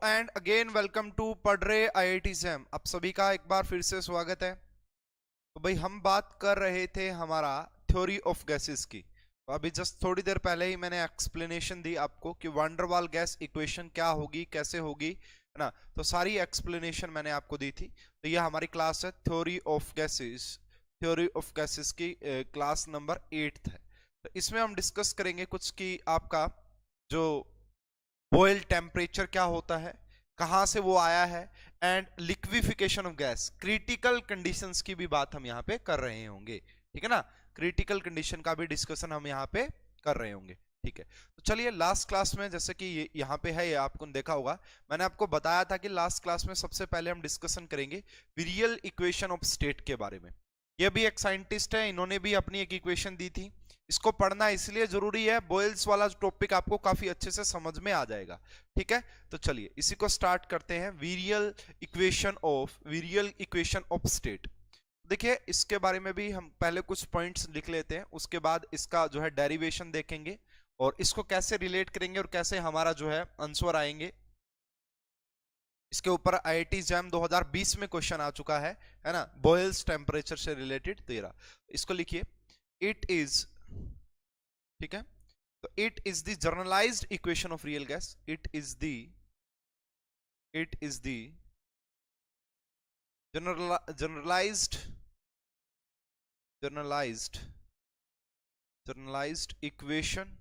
And again welcome to पढ़ रहे IIT Sam. आप सभी का एक बार फिर से स्वागत है। तो भाई हम बात कर रहे थे हमारा थ्योरी ऑफ गैसेस की। तो अभी जस्ट थोड़ी देर पहले ही मैंने एक्सप्लेनेशन दी आपको कि वैन डर वाल गैस इक्वेशन क्या होगी, कैसे होगी, है ना। तो सारी एक्सप्लेनेशन मैंने आपको दी थी। तो ये हमारी क्लास है theory of gases. Theory of gases की क्लास नंबर 8 है। तो इसमें हम डिस्कस करेंगे कुछ की आपका जो बॉयल टेम्परेचर क्या होता है, कहां से वो आया है, and liquefaction of gas, critical conditions की भी बात हम यहाँ पे कर रहे होंगे। ठीक है ना, क्रिटिकल कंडीशन का भी डिस्कशन हम यहाँ पे कर रहे होंगे। ठीक है, तो चलिए लास्ट क्लास में जैसे कि ये यहाँ पे है, ये आपको देखा होगा, मैंने आपको बताया था कि लास्ट क्लास में सबसे पहले हम डिस्कशन करेंगे विरियल इक्वेशन ऑफ स्टेट के बारे में। ये भी एक साइंटिस्ट है, इन्होंने भी अपनी एक इक्वेशन दी थी। इसको पढ़ना इसलिए जरूरी है, बॉयल्स वाला टॉपिक आपको काफी अच्छे से समझ में आ जाएगा। ठीक है, तो चलिए इसी को स्टार्ट करते हैं। Virial equation of state. देखिए इसके बारे में भी हम पहले कुछ पॉइंट्स लिख लेते हैं, उसके बाद इसका जो है डेरिवेशन देखेंगे और इसको कैसे रिलेट करेंगे और कैसे हमारा जो है आंसर आएंगे। इसके ऊपर आईआईटी जैम 2020 में क्वेश्चन आ चुका है ना, बॉयल्स टेम्परेचर से रिलेटेड। तो ये रहा, इसको लिखिए, इट इज, ठीक है, तो it is the generalized equation of real gas. It is the generalized equation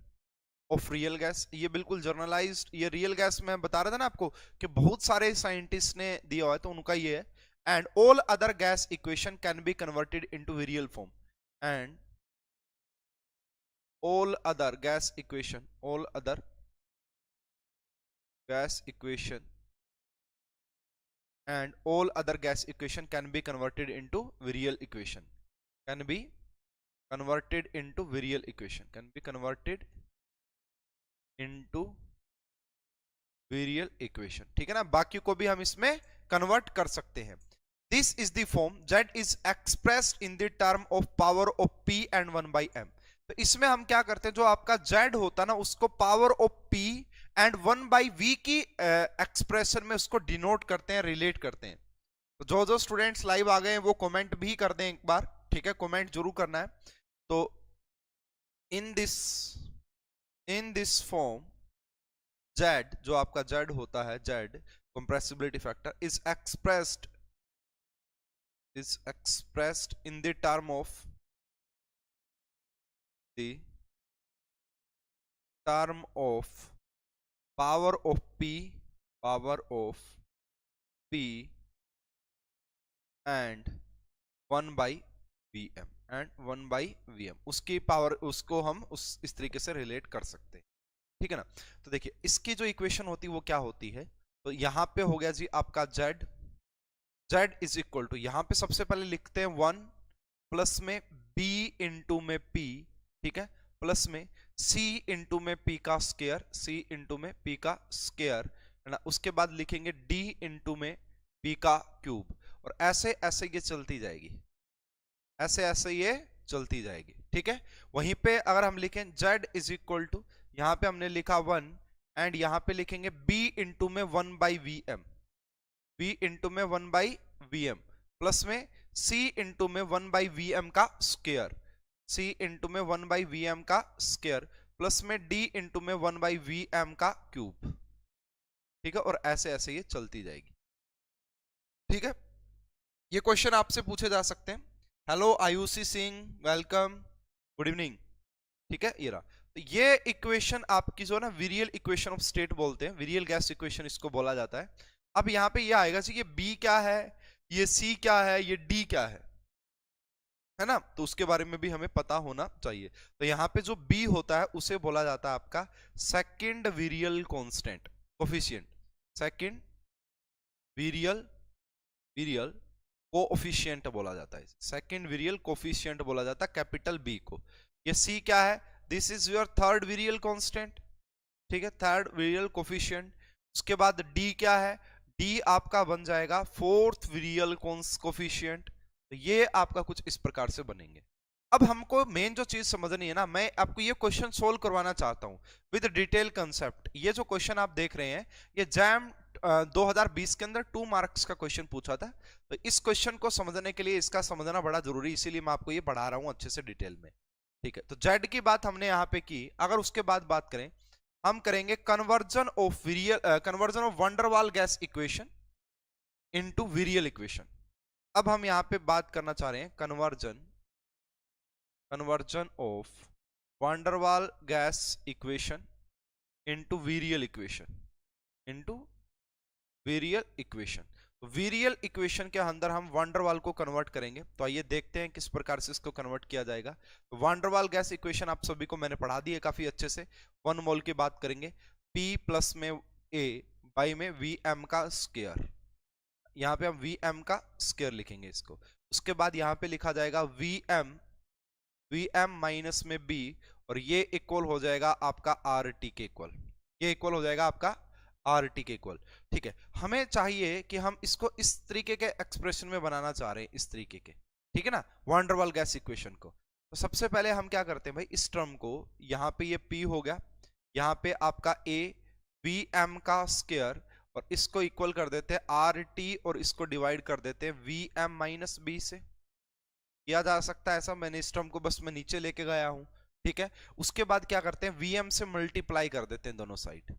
of real gas. ये बिल्कुल जर्नलाइज्ड, ये रियल गैस में बता रहा था ना आपको कि बहुत सारे साइंटिस्ट ने दिया हुआ है, तो उनका ये है। And all other gas equation can be converted into virial form. And all other gas equation and all other gas equation can be converted into virial equation, can be converted into virial equation, can be converted into virial equation। ठीक है ना, बाकी को भी हम इसमें convert कर सकते हैं। This is the form that is expressed in the term of power of P and 1/m। तो इसमें हम क्या करते हैं, जो आपका Z होता है ना, उसको power of P and 1/V की एक्सप्रेशन में उसको डिनोट करते हैं, रिलेट करते हैं। तो जो स्टूडेंट्स लाइव आ गए हैं वो कमेंट भी कर दें एक बार, ठीक है, कमेंट जरूर करना है। तो इन दिस फॉर्म Z, जो आपका Z होता है, Z compressibility factor is expressed in the term of power of P and 1/Vm उसकी पावर, उसको हम इस तरीके से रिलेट कर सकते हैं। ठीक है ना, तो देखिए इसकी जो इक्वेशन होती है वो क्या होती है। तो यहां पे हो गया जी आपका Z इज इक्वल टू, यहां पे सबसे पहले लिखते हैं 1 प्लस में B इंटू में P, ठीक है, प्लस में C इंटू में P का स्क्वायर, है ना। उसके बाद लिखेंगे D इंटू में P का क्यूब, और ऐसे ऐसे ये चलती जाएगी, ठीक है। वहीं पे अगर हम लिखें Z इज इक्वल टू, यहां पे हमने लिखा 1 एंड यहां पे लिखेंगे B इंटू में 1/Vm, B इंटू में 1/Vm, प्लस में C इंटू में 1/Vm का स्क्वायर, C इंटू में 1/Vm का स्क्वायर, प्लस में D इंटू में 1/Vm का क्यूब। ठीक है, और ऐसे ऐसे ये चलती जाएगी। ठीक है, ये क्वेश्चन आपसे पूछे जा सकते हैं। Hello Ayushi Singh, welcome, good evening. ठीक है, ये रहा। तो ये इक्वेशन आपकी जो ना विरियल इक्वेशन ऑफ स्टेट बोलते हैं, विरियल गैस इक्वेशन इसको बोला जाता है। अब यहाँ पे ये आएगा जी, ये B क्या है, ये C क्या है, ये D क्या है ना, तो उसके बारे में भी हमें पता होना चाहिए। तो यहाँ पे जो B होता है उसे बोला जाता है आपका second virial constant coefficient, second virial coefficient बोला जाता है, सेकंड विरियल कोफिशिएंट बोला जाता है कैपिटल B को। ये C क्या है, this is your third virial constant, ठीक है, थर्ड विरियल कोफिशिएंट। उसके बाद D क्या है, D आपका बन जाएगा फोर्थ विरियल कोफिशिएंट। तो ये आपका कुछ इस प्रकार से बनेंगे। अब हमको मेन जो चीज समझनी है ना, मैं आपको ये क्वेश्चन सोल्व करवाना चाहता हूं विद डिटेल कंसेप्ट। ये जो क्वेश्चन आप देख रहे हैं ये जैम 2020 के अंदर 2 मार्क्स का क्वेश्चन पूछा था, तो इस क्वेश्चन को समझने के लिए इसका समझना बड़ा जरूरी, इसीलिए मैं आपको ये पढ़ा रहा हूं अच्छे से डिटेल में। ठीक है, तो जेड की बात हमने यहाँ पे की। अगर उसके बाद बात करें, हम करेंगे conversion of van der Waals gas equation into virial equation. अब हम यहाँ पे बात करना चाह रहे हैं conversion of van der Waals gas equation into virial equation. Virial equation के अंदर हम वंडरवाल को कन्वर्ट करेंगे, तो आइए देखते हैं किस प्रकार से इसको कन्वर्ट किया जाएगा। तो वंडरवाल गैस इक्वेशन आप सभी को मैंने पढ़ा दी है काफी अच्छे से। 1 मोल की बात करेंगे, P प्लस में A बाई में Vm का स्क्वायर, यहाँ पे हम Vm का स्क्वायर लिखेंगे इसको। उसके बाद यहाँ पे लिखा जाएगा Vm माइनस में B, और ये इक्वल हो जाएगा आपका RT के इक्वल, ये इक्वल हो जाएगा आपका RT के इक्वल। ठीक है, हमें चाहिए कि हम इसको इस तरीके के एक्सप्रेशन में बनाना चाह रहे हैं, इस तरीके के, ठीक है ना, वंडरवाल गैस इक्वेशन को। तो सबसे पहले हम क्या करते हैं भाई, इस टर्म को यहाँ पे ये P हो गया, यहाँ पे आपका A Vm का स्क्वायर, और इसको इक्वल कर देते हैं RT, और इसको डिवाइड कर देते हैं Vm माइनस B से। किया जा सकता है ऐसा, मैंने इस टर्म को बस मैं नीचे लेके गया हूं। ठीक है, उसके बाद क्या करते हैं, Vm से मल्टीप्लाई कर देते हैं दोनों साइड,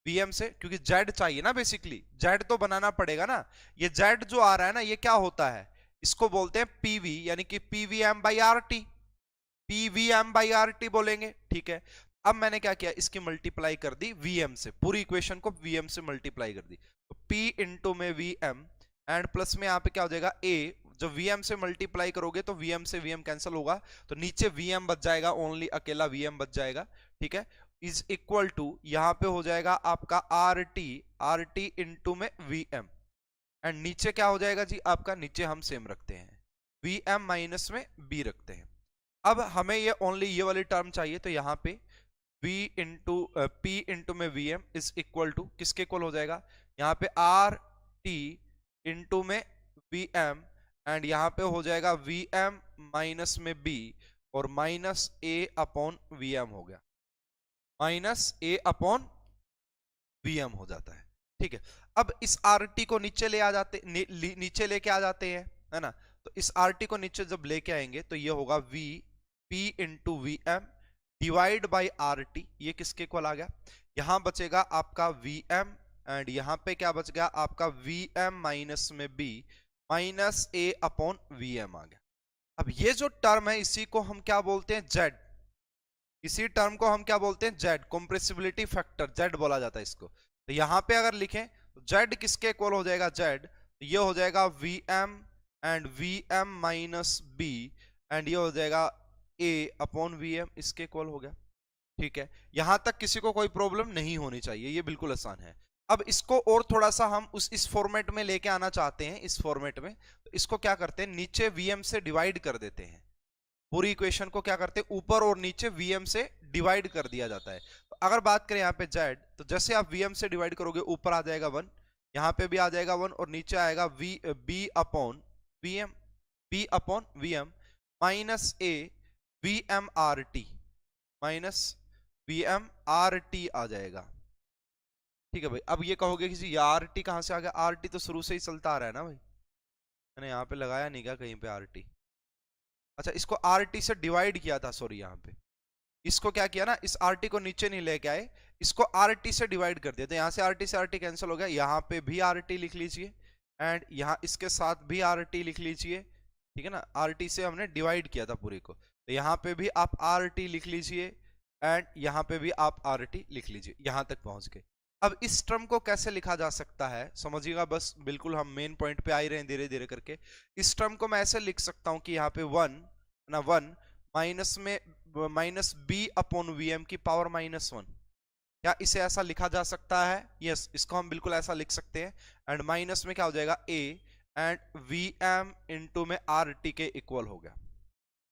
Vm से, क्योंकि Z चाहिए ना, बेसिकली Z तो बनाना पड़ेगा ना। ये Z जो आ रहा है ना, ये क्या होता है, इसको बोलते हैं PV, यानी कि PVM by RT, PVM by RT बोलेंगे। ठीक है, अब मैंने क्या किया, इसकी मल्टीप्लाई कर दी Vm से, पूरी इक्वेशन को Vm से मल्टीप्लाई कर दी, तो P इंटू में Vm एंड प्लस में यहाँ पे क्या हो जाएगा A। जब Vm से मल्टीप्लाई करोगे तो Vm से Vm कैंसिल होगा, तो नीचे Vm बच जाएगा, ओनली अकेला Vm बच जाएगा। ठीक है, इज इक्वल टू यहाँ पे हो जाएगा आपका RT इंटू में Vm, एंड नीचे क्या हो जाएगा जी आपका, नीचे हम सेम रखते हैं, Vm माइनस में B रखते हैं। अब हमें ये ओनली ये वाली टर्म चाहिए, तो यहाँ पे P इंटू में Vm इज इक्वल टू किसके इक्वल हो जाएगा, यहाँ पे RT इंटू में Vm, एंड यहाँ पे हो जाएगा Vm माइनस में B, और माइनस A अपॉन Vm हो गया, माइनस A अपॉन Vm हो जाता है। ठीक है, अब इस RT को नीचे ले आ जाते, नीचे लेके आ जाते हैं, है ना। तो इस RT को नीचे जब लेके आएंगे तो ये होगा P into Vm divide by RT, ये किसके इक्वल आ गया, यहां बचेगा आपका Vm, एंड यहां पे क्या बच गया आपका Vm माइनस में B, minus A upon Vm आ गया। अब ये जो टर्म है इसी को हम क्या बोलते हैं, Z, इसी टर्म को हम क्या बोलते हैं, Z, कंप्रेसिबिलिटी फैक्टर, Z बोला जाता है इसको। तो यहां पे अगर लिखें तो Z किसके इक्वल हो जाएगा, Z, तो ये हो जाएगा Vm and Vm minus B, and ये हो जाएगा A अपॉन Vm, इसके इक्वल हो गया। ठीक है, यहां तक किसी को कोई प्रॉब्लम नहीं होनी चाहिए, ये बिल्कुल आसान है। अब इसको और थोड़ा सा हम इस फॉर्मेट में लेके आना चाहते हैं, इस फॉर्मेट में, तो इसको क्या करते हैं, नीचे Vm से डिवाइड कर देते हैं, पूरी इक्वेशन को क्या करते हैं, ऊपर और नीचे Vm से डिवाइड कर दिया जाता है। तो अगर बात करें यहाँ पे Z, तो जैसे आप Vm से डिवाइड करोगे, ऊपर आ जाएगा 1, यहाँ पे भी आ जाएगा 1, और नीचे आएगा B upon Vm minus A Vm RT, minus Vm RT आ जाएगा। ठीक है भाई, अब ये कहोगे कि जी RT कहां से आ गया, RT तो शुरू से ही चलता आ रहा है ना भाई, मैंने यहाँ पे लगाया नहीं क्या कहीं पे RT, अच्छा इसको RT से डिवाइड किया था, सॉरी यहाँ पे इसको क्या किया ना, इस RT को नीचे नहीं लेके आए, इसको RT से डिवाइड कर दिया, तो यहाँ से RT कैंसिल हो गया, यहाँ पे भी RT लिख लीजिए, एंड यहाँ इसके साथ भी RT लिख लीजिए। ठीक है ना, RT से हमने डिवाइड किया था पूरे को, तो यहाँ पे भी आप RT लिख लीजिए, एंड यहाँ पे भी आप RT लिख लीजिए, यहाँ तक पहुंच गए। अब इस टर्म को कैसे लिखा जा सकता है समझिएगा, बस बिल्कुल हम मेन पॉइंट पे आ ही रहे हैं धीरे धीरे करके। इस टर्म को मैं ऐसे लिख सकता हूं कि यहाँ पे 1 माइनस में माइनस B अपॉन Vm की पावर -1, क्या इसे ऐसा लिखा जा सकता है, यस, इसको हम बिल्कुल ऐसा लिख सकते हैं, एंड माइनस में क्या हो जाएगा A एंड Vm इंटू में RT के इक्वल हो गया।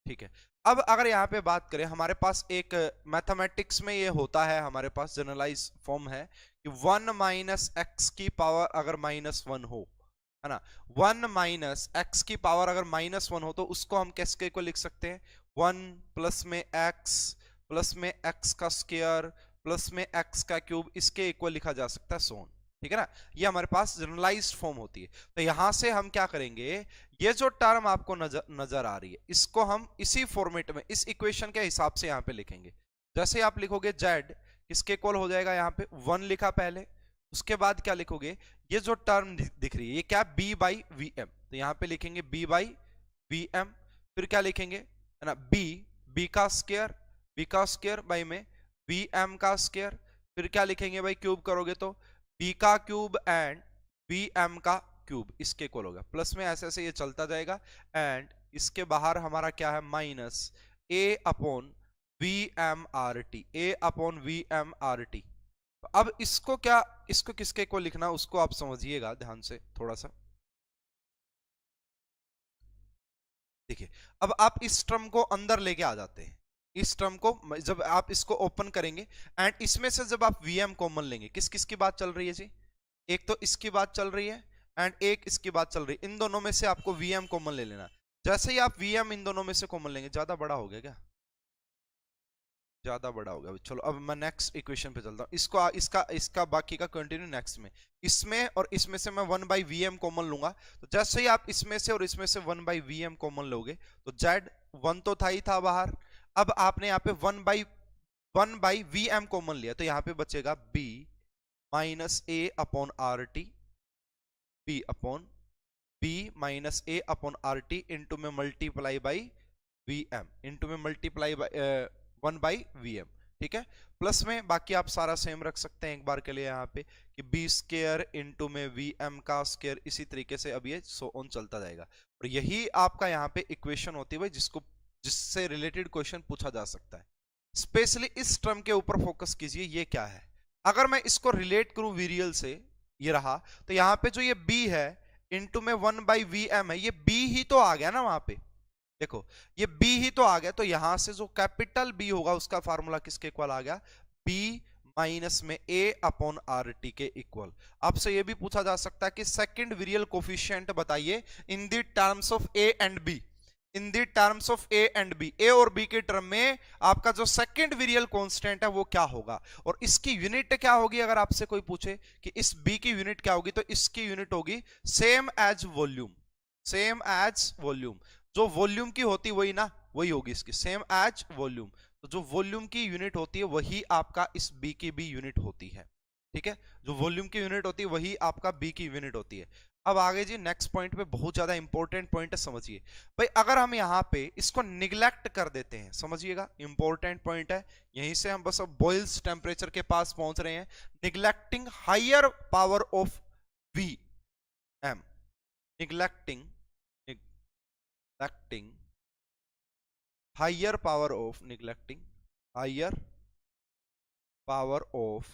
ठीक है, अब अगर यहाँ पे बात करें, हमारे पास एक मैथमेटिक्स में ये होता है, हमारे पास जनरलाइज फॉर्म है कि 1 माइनस एक्स की पावर अगर -1 हो, है ना, 1 माइनस एक्स की पावर अगर -1 हो, तो उसको हम किसके इक्वल लिख सकते हैं, 1 प्लस में एक्स का स्क्वायर प्लस में एक्स का क्यूब, इसके इक्वल लिखा जा सकता है, सोन। ठीक है ना, ये हमारे पास जनरलाइज्ड फॉर्म होती है। तो यहां से हम क्या करेंगे, ये जो टर्म आपको नजर आ रही है इसको हम इसी फॉर्मेट में इस इक्वेशन के हिसाब से यहां पे लिखेंगे। जैसे आप लिखोगे z किसके इक्वल हो जाएगा, यहां पे 1 लिखा पहले, उसके बाद क्या लिखोगे, ये जो टर्म दिख रही है ये क्या, b बाई वी एम, तो यहां पे लिखेंगे b बाई वी एम। फिर क्या लिखेंगे है ना, b का स्क्वायर बाई में वी एम का स्क्वायर। फिर क्या लिखेंगे भाई, क्यूब करोगे तो b का क्यूब एंड वी एम का क्यूब, इसके इक्वल होगा। प्लस में ऐसे ऐसे ये चलता जाएगा, एंड इसके बाहर हमारा क्या है, minus a upon V M R T, a upon V M R T. अब इसको क्या, इसको किसके को लिखना उसको आप समझिएगा ध्यान से थोड़ा सा। देखिए अब आप इस टर्म को अंदर लेके आ जाते हैं, इस टर्म को जब आप इसको ओपन करेंगे एंड इसमें से जब आप वीएम कॉमन लेंगे, किस किस की बात चल रही है जी, एक तो इसकी बात चल रही है एंड एक इसकी बात चल रही है, इन दोनों में से आपको वीएम कॉमन ले लेना। जैसे ही आप वीएम इन दोनों में से कॉमन लेंगे, ज्यादा बड़ा हो गया क्या, ज्यादा बड़ा हो गया, चलो अब मैं नेक्स्ट इक्वेशन पे चलता हूँ, इसको इसका बाकी का कंटिन्यू नेक्स्ट में। इसमें और इसमें से मैं 1 बाई वी एम कॉमन लूंगा, तो जैसे ही आप इसमें से और इसमें से 1 बाई वी एम कॉमन लोगे तो जेड 1 तो था ही था बाहर, अब आपने यहाँ पे 1 बाई वी एम कॉमन लिया, तो यहाँ पे बचेगा बी माइनस ए upon R T, b upon b minus ए अपॉन आर टी इंटू में multiply by V M, into में multiply by 1 by V M, ठीक है। प्लस में बाकी आप सारा सेम रख सकते हैं एक बार के लिए यहाँ पे कि बी स्क्वायर इंटू में वी एम का स्क्वायर, इसी तरीके से अब ये सो ऑन चलता जाएगा। और यही आपका यहाँ पे इक्वेशन होती है भाई, जिससे रिलेटेड क्वेश्चन पूछा जा सकता है। स्पेशली इस टर्म के ऊपर फोकस कीजिए, ये क्या है, अगर मैं इसको रिलेट करूं वेरिएबल से, ये रहा, तो यहाँ पे जो ये b है इंटू में 1 बाई वी एम है, ये b ही तो आ गया ना वहां पे, देखो ये b ही तो आ गया, तो यहां से जो कैपिटल B होगा उसका फार्मूला किसके इक्वल आ गया, b माइनस में a अपॉन आर टी के इक्वल। आपसे ये भी पूछा जा सकता है कि सेकंड वेरिएबल कोफिशिएंट बताइए in the terms of a and b, in the terms of a and b, a और b के टर्म में आपका जो सेकंड वेरिएबल कांस्टेंट है वो क्या होगा, और इसकी यूनिट क्या होगी। अगर आपसे कोई पूछे कि इस b की यूनिट क्या होगी, तो इसकी यूनिट होगी same as volume, same as volume, जो वॉल्यूम की होती वही ना, वही होगी इसकी सेम एज वॉल्यूम। तो जो वॉल्यूम की यूनिट होती है वही आपका इस b की भी यूनिट होती है, ठीक है, जो वॉल्यूम की यूनिट होती है वही आपका b की यूनिट होती है। अब आगे जी नेक्स्ट पॉइंट पे बहुत ज्यादा इंपॉर्टेंट पॉइंट है, समझिए भाई, अगर हम यहाँ पे इसको निग्लेक्ट कर देते हैं, समझिएगा इंपॉर्टेंट पॉइंट है, यहीं से हम बस अब बॉयल्स टेम्परेचर के पास पहुंच रहे हैं। Neglecting higher power of V M, neglecting higher power of, neglecting higher power of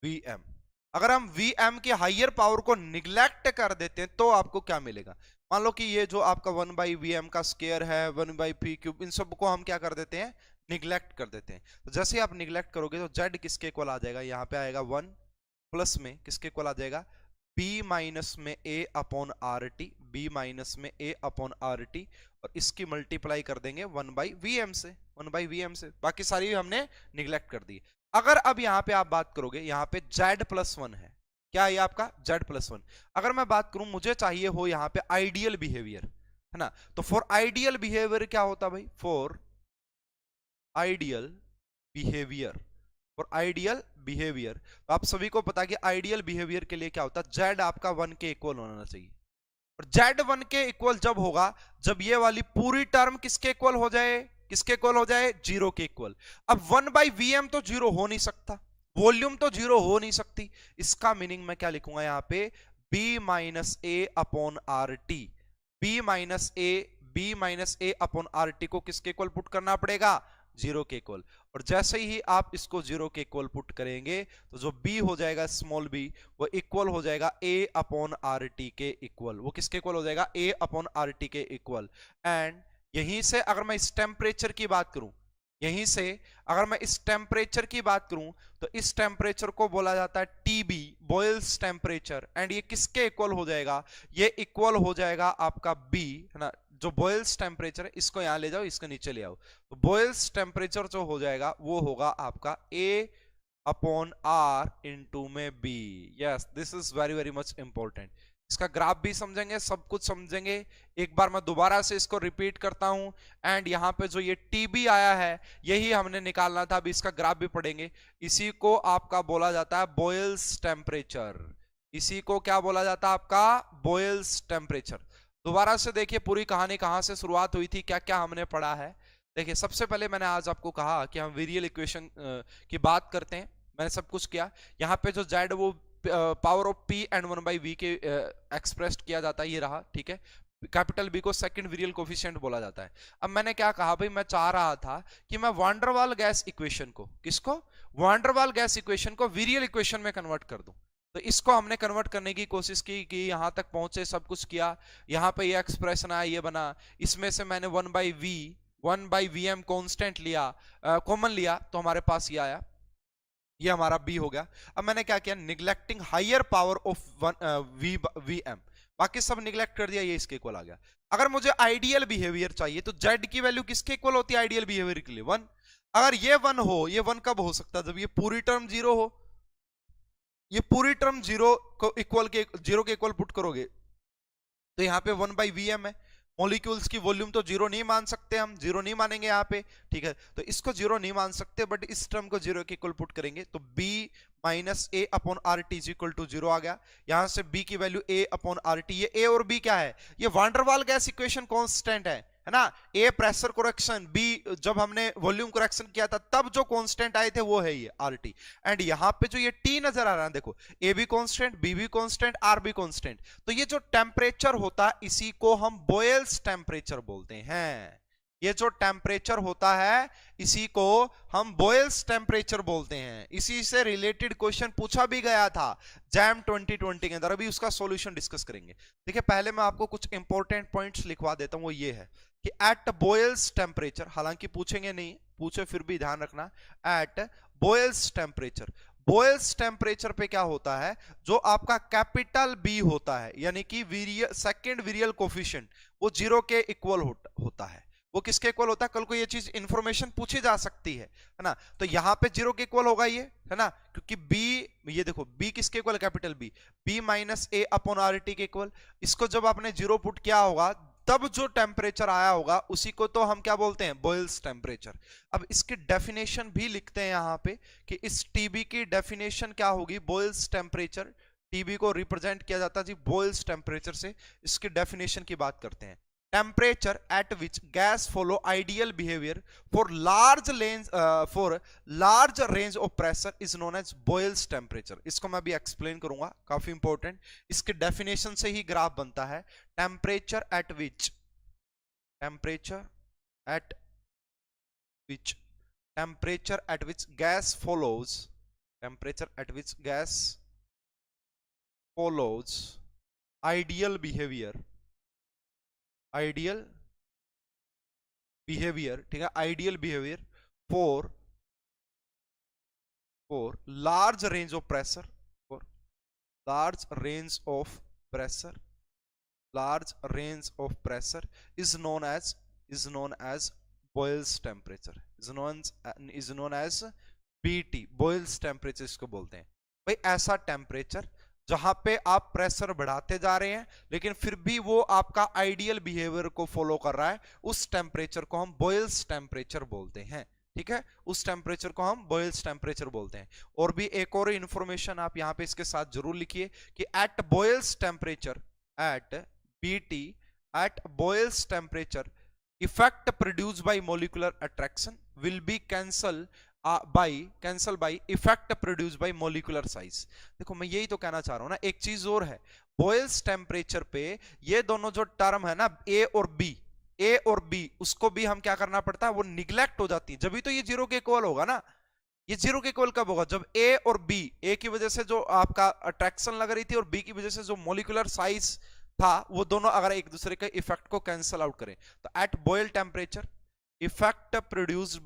V M. अगर हम Vm की हायर पावर को निग्लेक्ट कर देते हैं तो आपको क्या मिलेगा, मान लो कि ये जो आपका 1 बाई वी एम का स्क्वायर है, 1 बाई पी क्यूब, इन सबको हम क्या कर देते हैं, निग्लेक्ट कर देते हैं। तो जैसे आप निग्लेक्ट करोगे तो z किसके इक्वल आ जाएगा, यहाँ पे आएगा 1, प्लस में किसके इक्वल आ जाएगा, b माइनस में a upon R T, b minus में a अपॉन आर टी, और इसकी मल्टीप्लाई कर देंगे 1 बाई वी एम से, 1 बाई वी एम से, बाकी सारी हमने निग्लेक्ट कर दी। अगर अब यहां पे आप बात करोगे, यहां पे z प्लस 1 है, क्या है आपका z प्लस 1। अगर मैं बात करूं, मुझे चाहिए हो यहां पे आइडियल बिहेवियर, है ना, तो फॉर आइडियल बिहेवियर क्या होता भाई, for ideal behaviour, for ideal behaviour, तो आप सभी को पता कि आइडियल बिहेवियर के लिए क्या होता है, z आपका 1 के इक्वल होना चाहिए, और z 1 के इक्वल जब होगा जब ये वाली पूरी टर्म किसके इक्वल हो जाए, किसके इक्वल हो जाए, 0 के इक्वल। अब 1 बाई वी एम तो 0 हो नहीं सकता, वॉल्यूम तो 0 हो नहीं सकती, इसका मीनिंग मैं क्या लिखूंगा यहाँ पे, b माइनस ए upon R T, b minus ए अपॉन आर टी को किसके इक्वल पुट करना पड़ेगा, 0 के इक्वल। और जैसे ही आप इसको 0 के इक्वल पुट करेंगे तो जो b हो जाएगा स्मॉल b, वो इक्वल हो जाएगा a अपॉन आर टी के इक्वल, वो किसके इक्वल हो जाएगा, a अपॉन आर टी के इक्वल। एंड यहीं से अगर मैं इस टेम्परेचर की बात करूं, यहीं से अगर मैं इस टेम्परेचर की बात करूं, तो इस टेम्परेचर को बोला जाता है टीबी, बॉयल्स टेम्परेचर, एंड ये किसके इक्वल हो जाएगा, ये इक्वल हो जाएगा आपका b, है ना, जो बॉयल्स टेम्परेचर है इसको यहां ले जाओ, इसको नीचे ले आओ, तो बॉयल्स टेम्परेचर जो हो जाएगा वो होगा आपका a अपॉन आर इंटू में B. Yes, this is very very much important. इसका ग्राफ भी समझेंगे, सब कुछ समझेंगे। एक बार मैं दोबारा से इसको रिपीट करता हूं। एंड यहां पे जो ये टीबी आया है यही हमने निकालना था, अभी इसका ग्राफ भी पढ़ेंगे। इसी को आपका बोला जाता है बॉयल्स टेम्परेचर। इसी को क्या बोला जाता है आपका? Boils temperature. दोबारा से देखिए पूरी कहानी कहां से शुरुआत हुई थी, क्या क्या हमने पढ़ा है। देखिए सबसे पहले मैंने आज आपको कहा कि हम वेरियल इक्वेशन की बात करते हैं। मैंने सब कुछ किया। यहाँ पे जो जेड वो power of P and 1/v के एक्सप्रेस किया जाता है, ये रहा, ठीक है। कैपिटल बी को सेकंड वेरियल कोफिशिएंट बोला जाता है। अब मैंने क्या कहा भाई, मैं चाह रहा था कि मैं वांडरवाल गैस इक्वेशन को, किसको? वांडरवाल गैस इक्वेशन को वेरियल इक्वेशन में कन्वर्ट कर दूं। तो इसको हमने कन्वर्ट करने की कोशिश की कि यहां तक पहुंचे, सब कुछ किया। यहां पे ये एक्सप्रेशन आया, ये बना। इसमें से मैंने 1/v m कांस्टेंट लिया, कॉमन लिया, तो हमारे पास ये आया, ये हमारा b हो गया। अब मैंने क्या किया, neglecting higher power of vm, बाकी सब निग्लेक्ट कर दिया, ये इसके इक्वल आ गया। अगर मुझे आइडियल बिहेवियर चाहिए तो z की वैल्यू किसके इक्वल होती है आइडियल बिहेवियर के लिए? 1। अगर ये 1 हो, ये 1 कब हो सकता है? जब ये पूरी टर्म 0 हो। ये पूरी टर्म 0 को इक्वल के 0 के इक्वल पुट करोगे तो यहाँ पे 1/vm है। मॉलिक्यूल्स की वॉल्यूम तो 0 नहीं मान सकते, हम 0 नहीं मानेंगे यहाँ पे, ठीक है। तो इसको 0 नहीं मान सकते, बट इस टर्म को 0 के इक्वल पुट करेंगे तो b minus A upon R T is equal to 0 आ गया। यहां से b की value a upon R T, ये a और b क्या है? ये वांडरवाल गैस इक्वेशन कांस्टेंट है ना। a प्रेशर करेक्शन, b जब हमने वॉल्यूम करेक्शन किया था तब जो कांस्टेंट आए थे वो है ये आर टी। एंड यहाँ पे जो ये t नजर आ रहा है, देखो a भी कांस्टेंट, b भी कांस्टेंट, r भी कांस्टेंट। तो ये जो टेम्परेचर होता है इसी को हम बॉयल्स टेम्परेचर बोलते हैं। ये जो टेम्परेचर होता है इसी को हम बॉयल्स टेम्परेचर बोलते हैं। इसी से रिलेटेड क्वेश्चन पूछा भी गया था जैम 2020 के अंदर, अभी उसका सॉल्यूशन डिस्कस करेंगे। देखिए पहले मैं आपको कुछ इंपॉर्टेंट पॉइंट्स लिखवा देता हूं, वो ये है कि एट बॉयल्स टेम्परेचर, हालांकि पूछेंगे नहीं, पूछे फिर भी ध्यान रखना, at Boyle's temperature, Boyle's temperature पे क्या होता है, जो आपका कैपिटल बी होता है यानी कि सेकंड वेरियल कोफिशिएंट, वो 0 के इक्वल होता है। वो किसके इक्वल होता है? कल को ये चीज इंफॉर्मेशन पूछी जा सकती है ना। तो यहां पे 0 के इक्वल होगा ये, है ना, क्योंकि b, ये देखो b किसके इक्वल? कैपिटल b माइनस ए अपॉन आर टी के इक्वल। इसको जब आपने 0 पुट किया होगा तब जो टेम्परेचर आया होगा उसी को तो हम क्या बोलते हैं? Boils temperature. अब इसकी डेफिनेशन भी लिखते हैं यहां पे कि इस टीबी की डेफिनेशन क्या होगी? बॉयल्स टेम्परेचर, टीबी को रिप्रेजेंट किया जाता है जी बॉयल्स टेम्परेचर से। इसकी डेफिनेशन की बात करते हैं। Temperature at which gas follow ideal behavior for large range of pressure is known as Boyle's temperature। इसको मैं भी एक्सप्लेन करूंगा, काफी इंपॉर्टेंट। इसके डेफिनेशन से ही ग्राफ बनता है। temperature at which temperature at which gas follows ideal behavior, ठीक है, ideal behaviour for large range of pressure, large range of pressure is known as Boyle's temperature, is known as BT, Boyle's temperature इसको बोलते हैं। भाई ऐसा temperature जहां पे आप प्रेशर बढ़ाते जा रहे हैं लेकिन फिर भी वो आपका आइडियल बिहेवियर को फॉलो कर रहा है, उस टेम्परेचर को हम बॉयल्स टेम्परेचर बोलते हैं। ठीक है, उस टेम्परेचर को हम बॉयल्स टेम्परेचर बोलते हैं। और भी एक और इंफॉर्मेशन आप यहां पे इसके साथ जरूर लिखिए कि at Boyle's temperature, at BT, at Boyle's temperature, effect produced by molecular attraction will be cancelled by effect produced by molecular size। देखो मैं यही तो कहना चाह रहा हूं ना। एक चीज और है, बॉयल्स टेम्परेचर पे ये दोनों जो टर्म है ना ए और बी, उसको भी हम क्या करना पड़ता है? वो निग्लेक्ट हो जाती है, जब भी तो ये 0 के इक्वल होगा ना। ये 0 के इक्वल कब होगा? जब ए और बी, ए की वजह से जो आपका अट्रैक्शन लग रही थी और बी की वजह से जो मोलिकुलर साइज था, वो दोनों अगर एक दूसरे के इफेक्ट को कैंसल आउट करें। तो at Boyle temperature effect produced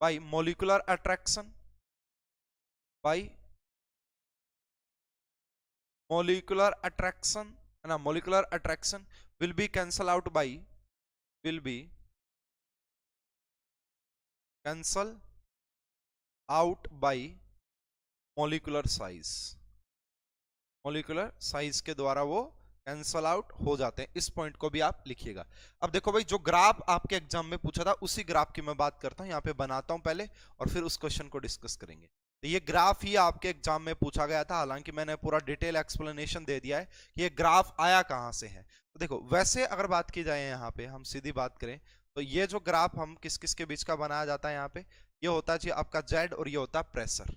by molecular attraction, है ना, molecular attraction will be cancelled out by cancel out by molecular size, molecular size के द्वारा वो कैंसल आउट हो जाते हैं। इस पॉइंट को भी आप लिखिएगा। अब देखो भाई, जो ग्राफ आपके एग्जाम में पूछा था उसी ग्राफ की मैं बात करता हूं, यहाँ पे बनाता हूं पहले और फिर उस क्वेश्चन को डिस्कस करेंगे। तो ये ग्राफ ही आपके एग्जाम में पूछा गया था, हालांकि मैंने पूरा डिटेल एक्सप्लेनेशन दे दिया है कि ये ग्राफ आया कहां से है। तो देखो, वैसे अगर बात की जाए यहाँ पे, हम सीधी बात करें तो ये जो ग्राफ हम किस किस के बीच का बनाया जाता है, यहाँ पे ये होता है जी आपका जेड और ये होता है प्रेशर।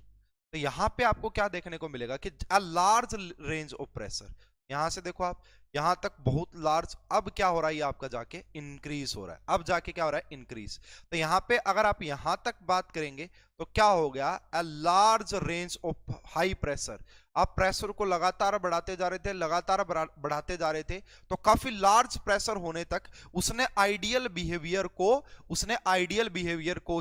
तो यहाँ पे आपको क्या देखने को मिलेगा कि a large range of pressure, यहां से देखो आप यहां तक बहुत लार्ज, अब क्या हो रहा है ये आपका जाके इंक्रीज हो रहा है, अब जाके क्या हो रहा है इंक्रीज। तो यहाँ पे अगर आप यहां तक बात करेंगे तो क्या हो गया, a large range of high pressure. आप प्रेशर को लगातार बढ़ाते जा रहे थे, लगातार बढ़ाते जा रहे थे, तो काफी लार्ज प्रेशर होने तक उसने आइडियल बिहेवियर को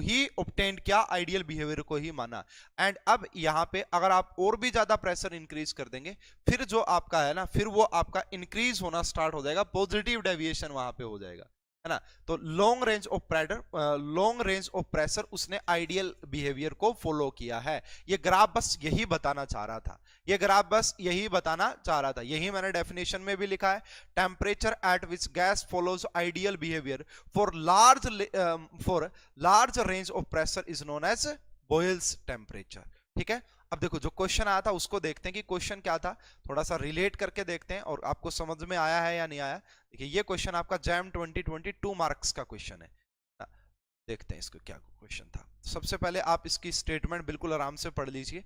ही ऑब्टेन किया, आइडियल बिहेवियर को ही माना। एंड अब यहां पे अगर आप और भी ज्यादा प्रेशर इंक्रीज कर देंगे, फिर जो आपका है ना, फिर वो आपका इंक्रीज होना स्टार्ट हो जाएगा, पॉजिटिव डेविएशन वहां पे हो जाएगा, है ना। तो लॉन्ग रेंज ऑफ प्रेशर उसने आइडियल बिहेवियर को फॉलो किया है। ये ग्राफ बस यही बताना चाह रहा था, यही मैंने डेफिनेशन में भी लिखा है। Temperature at which gas follows ideal behaviour for large range of pressure is known as Boyle's temperature. ठीक है, अब देखो जो क्वेश्चन आया था उसको देखते हैं कि क्वेश्चन क्या था, थोड़ा सा रिलेट करके देखते हैं और आपको समझ में आया है या नहीं आया। देखिए ये क्वेश्चन आपका जैम 2022 मार्क्स का क्वेश्चन है। देखते हैं इसको क्या क्वेश्चन था। सबसे पहले आप इसकी स्टेटमेंट बिल्कुल आराम से पढ़ लीजिए।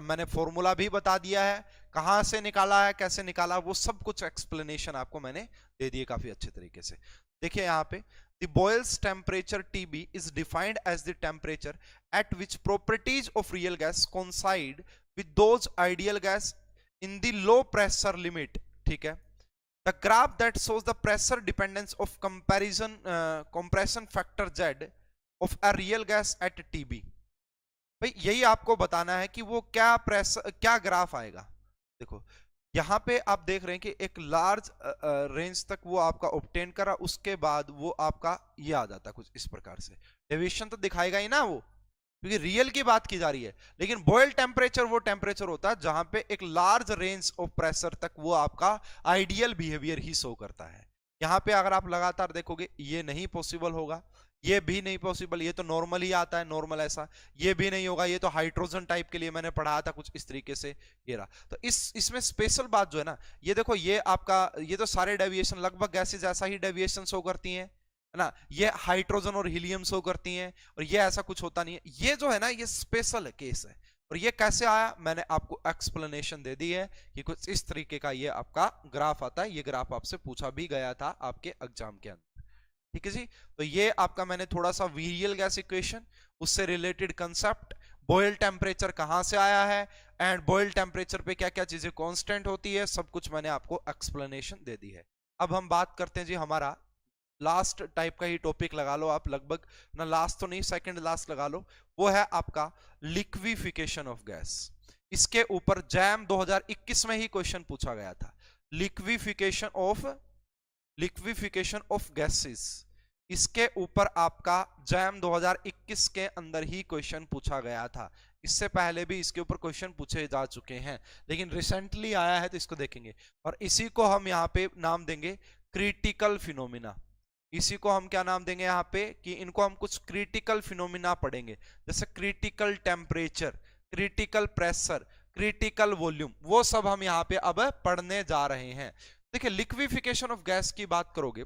मैंने फॉर्मूला भी बता दिया है, कहां से निकाला है, कैसे निकाला, वो सब कुछ एक्सप्लेनेशन आपको मैंने दे दिए काफी अच्छे तरीके से। देखिए यहाँ पे the Boyle's temperature TB is defined as the temperature at which properties of real gas coincide with those ideal gas in the low pressure limit. ठीक है, the graph that shows the pressure dependence of compression factor Z of a real gas at TB। भाई यही आपको बताना है कि वो क्या ग्राफ आएगा। देखो यहाँ पे आप देख रहे हैं कि एक लार्ज रेंज तक वो आपका ऑब्टेन करा, उसके बाद वो आपका ये आ जाता कुछ इस प्रकार से। डेविएशन तो दिखाएगा ही ना वो, क्योंकि रियल की बात की जा रही है। लेकिन बॉयल टेम्परेचर वो टेम्परेचर होता है जहां पे एक लार्ज रेंज ऑफ प्रेशर तक वो आपका आइडियल बिहेवियर ही शो करता है। यहाँ पे अगर आप लगातार देखोगे ये नहीं पॉसिबल होगा, ये भी नहीं पॉसिबल, ये तो नॉर्मल ही आता है, नॉर्मल ऐसा, ये भी नहीं होगा, ये तो हाइड्रोजन टाइप के लिए मैंने पढ़ाया था कुछ इस तरीके से ये रहा। तो इसमें स्पेशल बात जो है ना, ये देखो ये आपका, ये तो सारे डेविएशन लगभग गैसेज ऐसा ही डेविएशन शो करती हैं, है ना। ये हाइड्रोजन और हीलियम शो करती हैं और ये ऐसा कुछ होता नहीं है। ये जो है ना ये स्पेशल केस है। और ये कैसे आया मैंने आपको एक्सप्लेनेशन दे दी है कि कुछ इस तरीके का ये आपका ग्राफ आता है। ये ग्राफ आपसे पूछा भी गया था आपके एग्जाम के अंदर। ठीक है जी, तो ये आपका मैंने थोड़ा सा रियल गैस इक्वेशन, उससे रिलेटेड कंसेप्ट, बॉयल टेम्परेचर कहां से आया है एंड बॉयल टेम्परेचर पे क्या क्या चीजें कांस्टेंट होती है, सब कुछ मैंने आपको एक्सप्लेनेशन दे दी है। अब हम बात करते हैं जी हमारा लास्ट टाइप का ही टॉपिक लगा लो आप, लगभग ना लास्ट तो नहीं, सेकंड लास्ट लगा लो, वो है आपका लिक्विफिकेशन ऑफ गैस। इसके ऊपर जैम 2021 में ही क्वेश्चन पूछा गया था, लिक्विफिकेशन ऑफ गैसेस। इसके ऊपर आपका जैम 2021 के अंदर ही क्वेश्चन पूछा गया था। इससे पहले भी इसके ऊपर क्वेश्चन पूछे जा चुके हैं, लेकिन रिसेंटली आया है तो इसको देखेंगे। और इसी को हम यहाँ पे नाम देंगे क्रिटिकल फिनोमिना। इसी को हम क्या नाम देंगे यहाँ पे कि इनको हम कुछ क्रिटिकल फिनोमिना पढ़ेंगे, जैसे critical temperature, critical pressure, critical volume, वो सब हम यहाँ पे अब पढ़ने जा रहे हैं। देखिए लिक्विफिकेशन ऑफ गैस की बात करोगे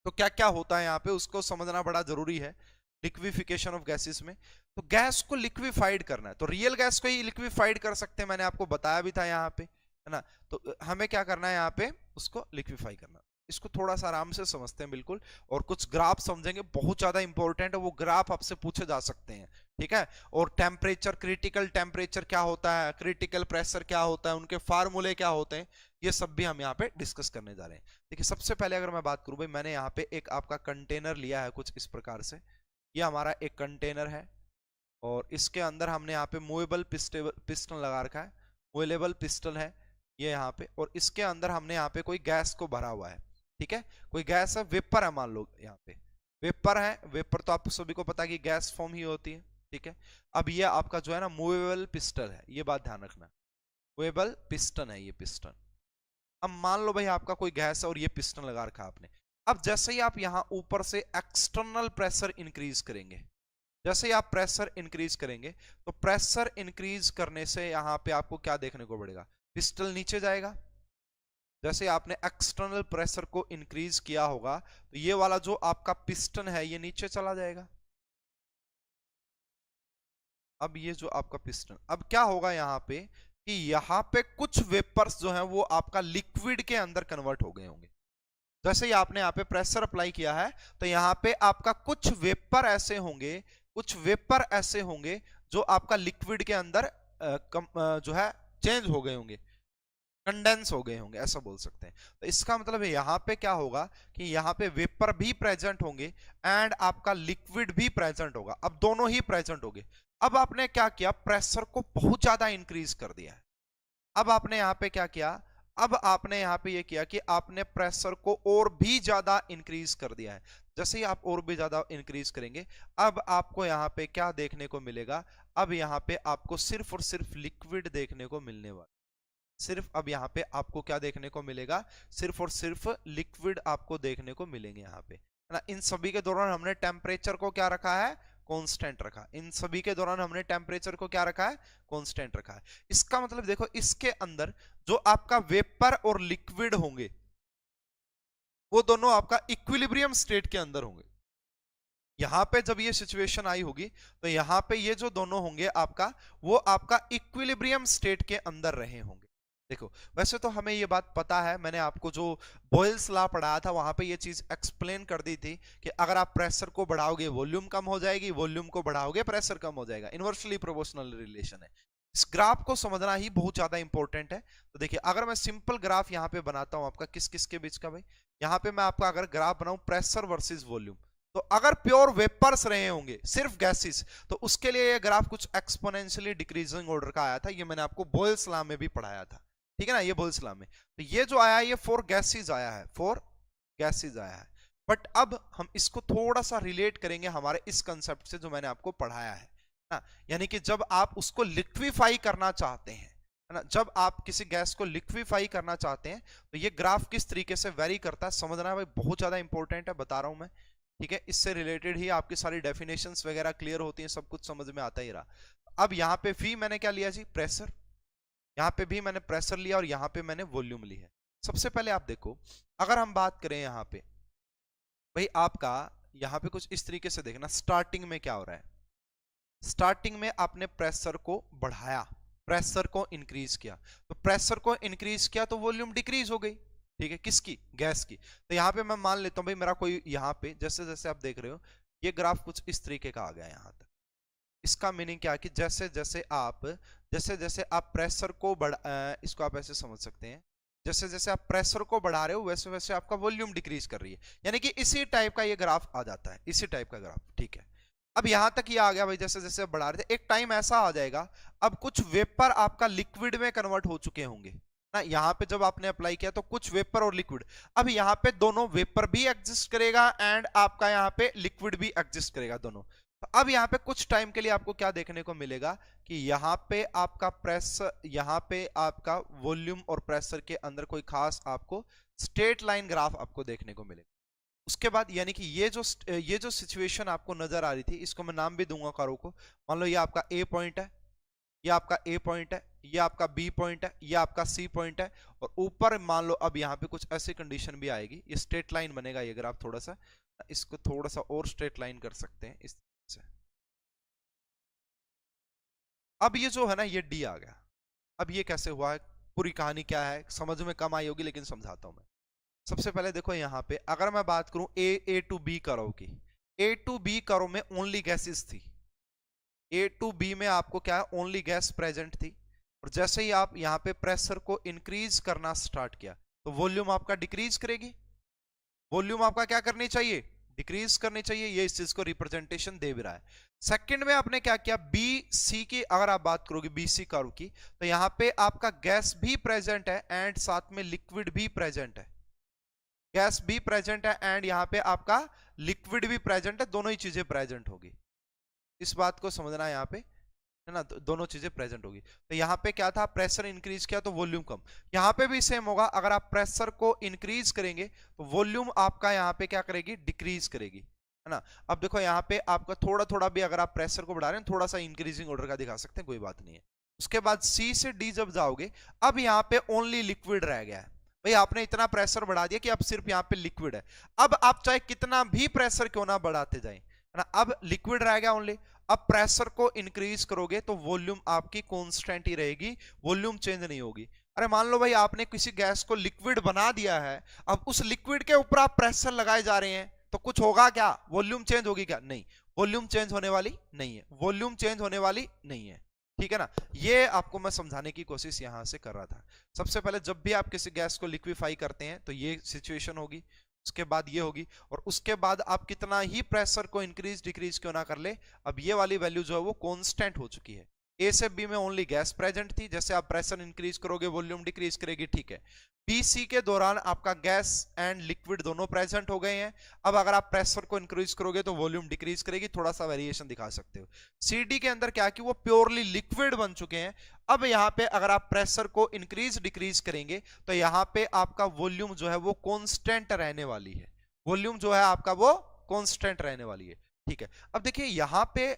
तो क्या क्या होता है यहाँ पे, उसको समझना बड़ा जरूरी है। लिक्विफिकेशन ऑफ गैसेस में तो गैस को लिक्विफाइड करना है, तो रियल गैस को ही लिक्विफाइड कर सकते हैं, मैंने आपको बताया भी था यहाँ पे, है ना। तो हमें क्या करना है यहाँ पे, उसको लिक्विफाई करना। इसको थोड़ा सा आराम से समझते हैं बिल्कुल, और कुछ ग्राफ समझेंगे, बहुत ज्यादा इंपॉर्टेंट है, वो ग्राफ आपसे पूछे जा सकते हैं। ठीक है, और टेम्परेचर, क्रिटिकल टेम्परेचर क्या होता है, क्रिटिकल प्रेशर क्या होता है, उनके फार्मूले क्या होते हैं, ये सब भी हम यहाँ पे डिस्कस करने जा रहे हैं। देखिए सबसे पहले अगर मैं बात करूं भाई, मैंने यहाँ पे एक आपका कंटेनर लिया है कुछ इस प्रकार से। ये हमारा एक कंटेनर है और इसके अंदर हमने यहाँ पे मूवेबल पिस्टन लगा रखा है, मूवेबल पिस्टन है ये यहाँ पे, और इसके अंदर हमने यहाँ पे कोई गैस को भरा हुआ है। ठीक है, कोई गैस है, वेपर है मान लो यहाँ पे, वेपर है, वेपर तो आप सभी को पता है कि गैस फॉर्म ही होती है, ठीक है। अब ये आपका जो है ना मूवेबल पिस्टन है, ये बात ध्यान रखना, मूवेबल पिस्टन है ये पिस्टन। अब मान लो भाई आपका कोई गैस है और ये पिस्टन लगा रखा है आपने। अब जैसे ही आप यहां ऊपर से एक्सटर्नल प्रेशर इंक्रीज करेंगे, जैसे ही आप प्रेशर इंक्रीज करेंगे, तो प्रेशर इंक्रीज करने से यहां पे आपको क्या देखने को पड़ेगा, पिस्टन नीचे जाएगा। जैसे आपने एक्सटर्नल प्रेशर को इंक्रीज किया होगा तो ये वाला जो आपका पिस्टन है ये नीचे चला जाएगा। अब ये जो आपका पिस्टन, अब क्या होगा यहां पे कि यहां पे कुछ वेपर्स जो है वो आपका लिक्विड के अंदर कन्वर्ट हो गए होंगे। जैसे ही आपने यहाँ पे प्रेशर अप्लाई किया है तो यहाँ पे आपका कुछ वेपर ऐसे होंगे, कुछ वेपर ऐसे होंगे जो आपका लिक्विड के अंदर जो है चेंज हो गए होंगे, कंडेंस हो गए होंगे, ऐसा बोल सकते हैं। तो इसका मतलब है यहाँ पे क्या होगा कि यहाँ पे वेपर भी प्रेजेंट होंगे एंड आपका लिक्विड भी प्रेजेंट होगा। अब दोनों ही प्रेजेंट होंगे। अब आपने क्या किया, प्रेशर को बहुत ज्यादा इंक्रीज कर दिया है। अब आपने यहाँ पे क्या किया, अब आपने यहाँ पे ये किया कि आपने प्रेशर को और भी ज्यादा इंक्रीज कर दिया है। जैसे ही आप और भी ज्यादा इंक्रीज करेंगे, अब आपको यहाँ पे क्या देखने को मिलेगा, अब यहाँ पे आपको सिर्फ और सिर्फ लिक्विड देखने को मिलने वाला, सिर्फ अब यहाँ पे आपको क्या देखने को मिलेगा, सिर्फ और सिर्फ लिक्विड आपको देखने को मिलेंगे यहाँ पे, है ना। इन सभी के दौरान हमने टेम्परेचर को क्या रखा है, कांस्टेंट रखा। इन सभी के दौरान हमने टेम्परेचर को क्या रखा है, कांस्टेंट रखा है। इसका मतलब देखो इसके अंदर जो आपका वेपर और लिक्विड होंगे वो दोनों आपका इक्विलिब्रियम स्टेट के अंदर होंगे। यहां पे जब ये सिचुएशन आई होगी तो यहां पे ये जो दोनों होंगे आपका, वो आपका इक्विलिब्रियम स्टेट के अंदर रहे होंगे। देखो वैसे तो हमें ये बात पता है, मैंने आपको जो बॉयल्स लॉ पढ़ाया था वहां पे ये चीज एक्सप्लेन कर दी थी कि अगर आप प्रेशर को बढ़ाओगे वॉल्यूम कम हो जाएगी, वॉल्यूम को बढ़ाओगे प्रेशर कम हो जाएगा, इनवर्सली प्रोपोर्शनल रिलेशन है। इस ग्राफ को समझना ही बहुत ज्यादा इंपॉर्टेंट है। तो देखिए अगर मैं सिंपल ग्राफ यहाँ पे बनाता हूं आपका किस किस के बीच का भाई, यहाँ पे मैं आपका अगर ग्राफ बनाऊं प्रेशर वर्सेस वॉल्यूम, तो अगर प्योर वेपर्स रहे होंगे सिर्फ गैसेस, तो उसके लिए ये ग्राफ कुछ एक्सपोनेंशियली डिक्रीजिंग ऑर्डर का आया था। ये मैंने आपको बॉयल्स लॉ में भी पढ़ाया था, ठीक है ना, ये बॉयल्स लॉ में। तो ये जो आया है ये फॉर गैसेस आया है, फॉर गैसेस आया है। बट अब हम इसको थोड़ा सा रिलेट करेंगे हमारे इस कंसेप्ट से जो मैंने आपको पढ़ाया है ना। यानी कि जब आप उसको लिक्विफाई करना चाहते हैं, है ना, जब आप किसी गैस को लिक्विफाई करना चाहते हैं तो ये ग्राफ किस तरीके से वेरी करता है समझना भाई बहुत ज्यादा इंपॉर्टेंट है, बता रहा हूं मैं, ठीक है। इससे रिलेटेड ही आपकी सारी डेफिनेशंस वगैरह क्लियर होती हैं, सब कुछ समझ में आता ही रहा। अब यहाँ पे भी मैंने क्या लिया जी, प्रेशर, यहाँ पे भी मैंने प्रेशर लिया और यहाँ पे मैंने वॉल्यूम ली है। सबसे पहले आप देखो अगर हम बात करें यहाँ पे भाई आपका, यहाँ पे कुछ इस तरीके से देखना, स्टार्टिंग में क्या हो रहा है, स्टार्टिंग में आपने प्रेशर को बढ़ाया, प्रेशर को इंक्रीज किया, तो प्रेशर को इंक्रीज किया तो वॉल्यूम डिक्रीज हो गई, ठीक है, किसकी, गैस की। तो यहाँ पे मैं मान लेता हूँ भाई मेरा कोई यहाँ पे जैसे जैसे आप देख रहे हो ये ग्राफ कुछ इस तरीके का आ गया यहाँ तक। इसका मीनिंग क्या है कि जैसे जैसे आप प्रेशर को इसको आप ऐसे समझ सकते हैं, जैसे जैसे आप प्रेशर को बढ़ा रहे हो वैसे वैसे आपका वॉल्यूम डिक्रीज कर रही है, यानी कि इसी टाइप का ये ग्राफ आ जाता है, इसी टाइप का ग्राफ, ठीक है। अब यहां तक ये आ गया भाई, जैसे जैसे आप बढ़ा रहे थे एक टाइम ऐसा आ जाएगा अब कुछ वेपर आपका लिक्विड में कन्वर्ट हो चुके होंगे ना। यहाँ पे जब आपने अप्लाई किया तो कुछ वेपर और लिक्विड, अब यहाँ पे दोनों वेपर भी एग्जिस्ट करेगा एंड आपका यहाँ पे लिक्विड भी एग्जिस्ट करेगा दोनों। तो अब यहाँ पे कुछ टाइम के लिए आपको क्या देखने को मिलेगा कि यहाँ पे आपका प्रेशर, यहाँ पे आपका वॉल्यूम और प्रेशर के अंदर कोई खास आपको स्ट्रेट लाइन ग्राफ आपको देखने को मिलेगा। उसके बाद यानी कि ये जो सिचुएशन आपको नजर आ रही थी इसको मैं नाम भी दूंगा कारों को। मान लो ये आपका ए पॉइंट है, ये आपका ए पॉइंट है, ये आपका बी पॉइंट है, ये आपका सी पॉइंट है, और ऊपर मान लो अब यहाँ पे कुछ ऐसी कंडीशन भी आएगी, ये स्ट्रेट लाइन बनेगा ये ग्राफ, थोड़ा सा इसको थोड़ा सा और स्ट्रेट लाइन कर सकते हैं इस से। अब ये जो है ना ये डी आ गया। अब ये कैसे हुआ है, पूरी कहानी क्या है समझ में कम आई होगी लेकिन समझाता हूं मैं। सबसे पहले देखो यहाँ पे अगर मैं बात करूं ए टू बी करो की, ए टू बी करो में ओनली गैसेस थी, ए टू बी में आपको क्या है ओनली गैस प्रेजेंट थी। और जैसे ही आप यहाँ पे प्रेशर को इंक्रीज करना स्टार्ट किया तो वॉल्यूम आपका डिक्रीज करेगी, वॉल्यूम आपका क्या करनी चाहिए, डिक्रीज करनी चाहिए, ये इस चीज को रिप्रेजेंटेशन दे भी रहा है। सेकंड में आपने क्या किया, बी सी की अगर आप बात करोगे बी सी कर्व की, तो यहाँ पे आपका गैस भी प्रेजेंट है एंड साथ में लिक्विड भी प्रेजेंट है, गैस भी प्रेजेंट है एंड यहाँ पे आपका लिक्विड भी प्रेजेंट है, दोनों ही चीजें प्रेजेंट होगी। इस बात को समझना है यहाँ पे, है ना, दोनों चीजें प्रेजेंट होगी। तो यहाँ पे क्या था, प्रेशर इंक्रीज किया तो वॉल्यूम कम। यहाँ पे भी सेम होगा, अगर आप प्रेशर को इंक्रीज करेंगे तो वॉल्यूम आपका यहाँ पे क्या करेगी, डिक्रीज करेगी, है ना। अब देखो यहाँ पे आपका थोड़ा थोड़ा भी अगर आप प्रेशर को बढ़ा रहे हैं, थोड़ा सा इंक्रीजिंग ऑर्डर का दिखा सकते हैं, कोई बात नहीं है। उसके बाद सी से डी जब जाओगे, अब यहाँ पे ओनली लिक्विड रह गया है। भाई आपने इतना प्रेशर बढ़ा दिया कि अब सिर्फ यहाँ पे लिक्विड है। अब आप चाहे कितना भी प्रेशर क्यों ना बढ़ाते जाएं, है ना, अब लिक्विड रह गया ओनली। अब प्रेशर को इंक्रीज करोगे तो वॉल्यूम आपकी कांस्टेंट ही रहेगी, वॉल्यूम चेंज नहीं होगी। अरे मान लो भाई आपने किसी गैस को लिक्विड बना दिया है, अब उस लिक्विड के ऊपर आप प्रेशर लगाए जा रहे हैं, तो कुछ होगा क्या, वॉल्यूम चेंज होगी क्या, नहीं, वॉल्यूम चेंज होने वाली नहीं है, वॉल्यूम चेंज होने वाली नहीं है, ठीक है ना। ये आपको मैं समझाने की कोशिश यहां से कर रहा था। सबसे पहले जब भी आप किसी गैस को लिक्विफाई करते हैं तो ये सिचुएशन होगी, उसके बाद ये होगी, और उसके बाद आप कितना ही प्रेशर को इंक्रीज डिक्रीज क्यों ना कर ले, अब ये वाली वैल्यू जो है वो कांस्टेंट हो चुकी है। ए से बी में ओनली गैस प्रेजेंट थी, जैसे आप प्रेशर इंक्रीज करोगे वॉल्यूम डिक्रीज करेगी, ठीक है। बी सी के दौरान आपका गैस एंड लिक्विड दोनों प्रेजेंट हो गए हैं। अब अगर आप प्रेशर को इंक्रीज करोगे तो वॉल्यूम डिक्रीज करेगी, थोड़ा सा वेरिएशन दिखा सकते हो। सी डी के अंदर क्या कि वो प्योरली लिक्विड बन चुके हैं। अब यहाँ पे अगर आप प्रेशर को इंक्रीज डिक्रीज करेंगे तो यहाँ पे आपका वॉल्यूम जो है वो कांस्टेंट रहने वाली है, वॉल्यूम जो है आपका वो कांस्टेंट रहने वाली है, ठीक है। अब देखिए यहाँ पे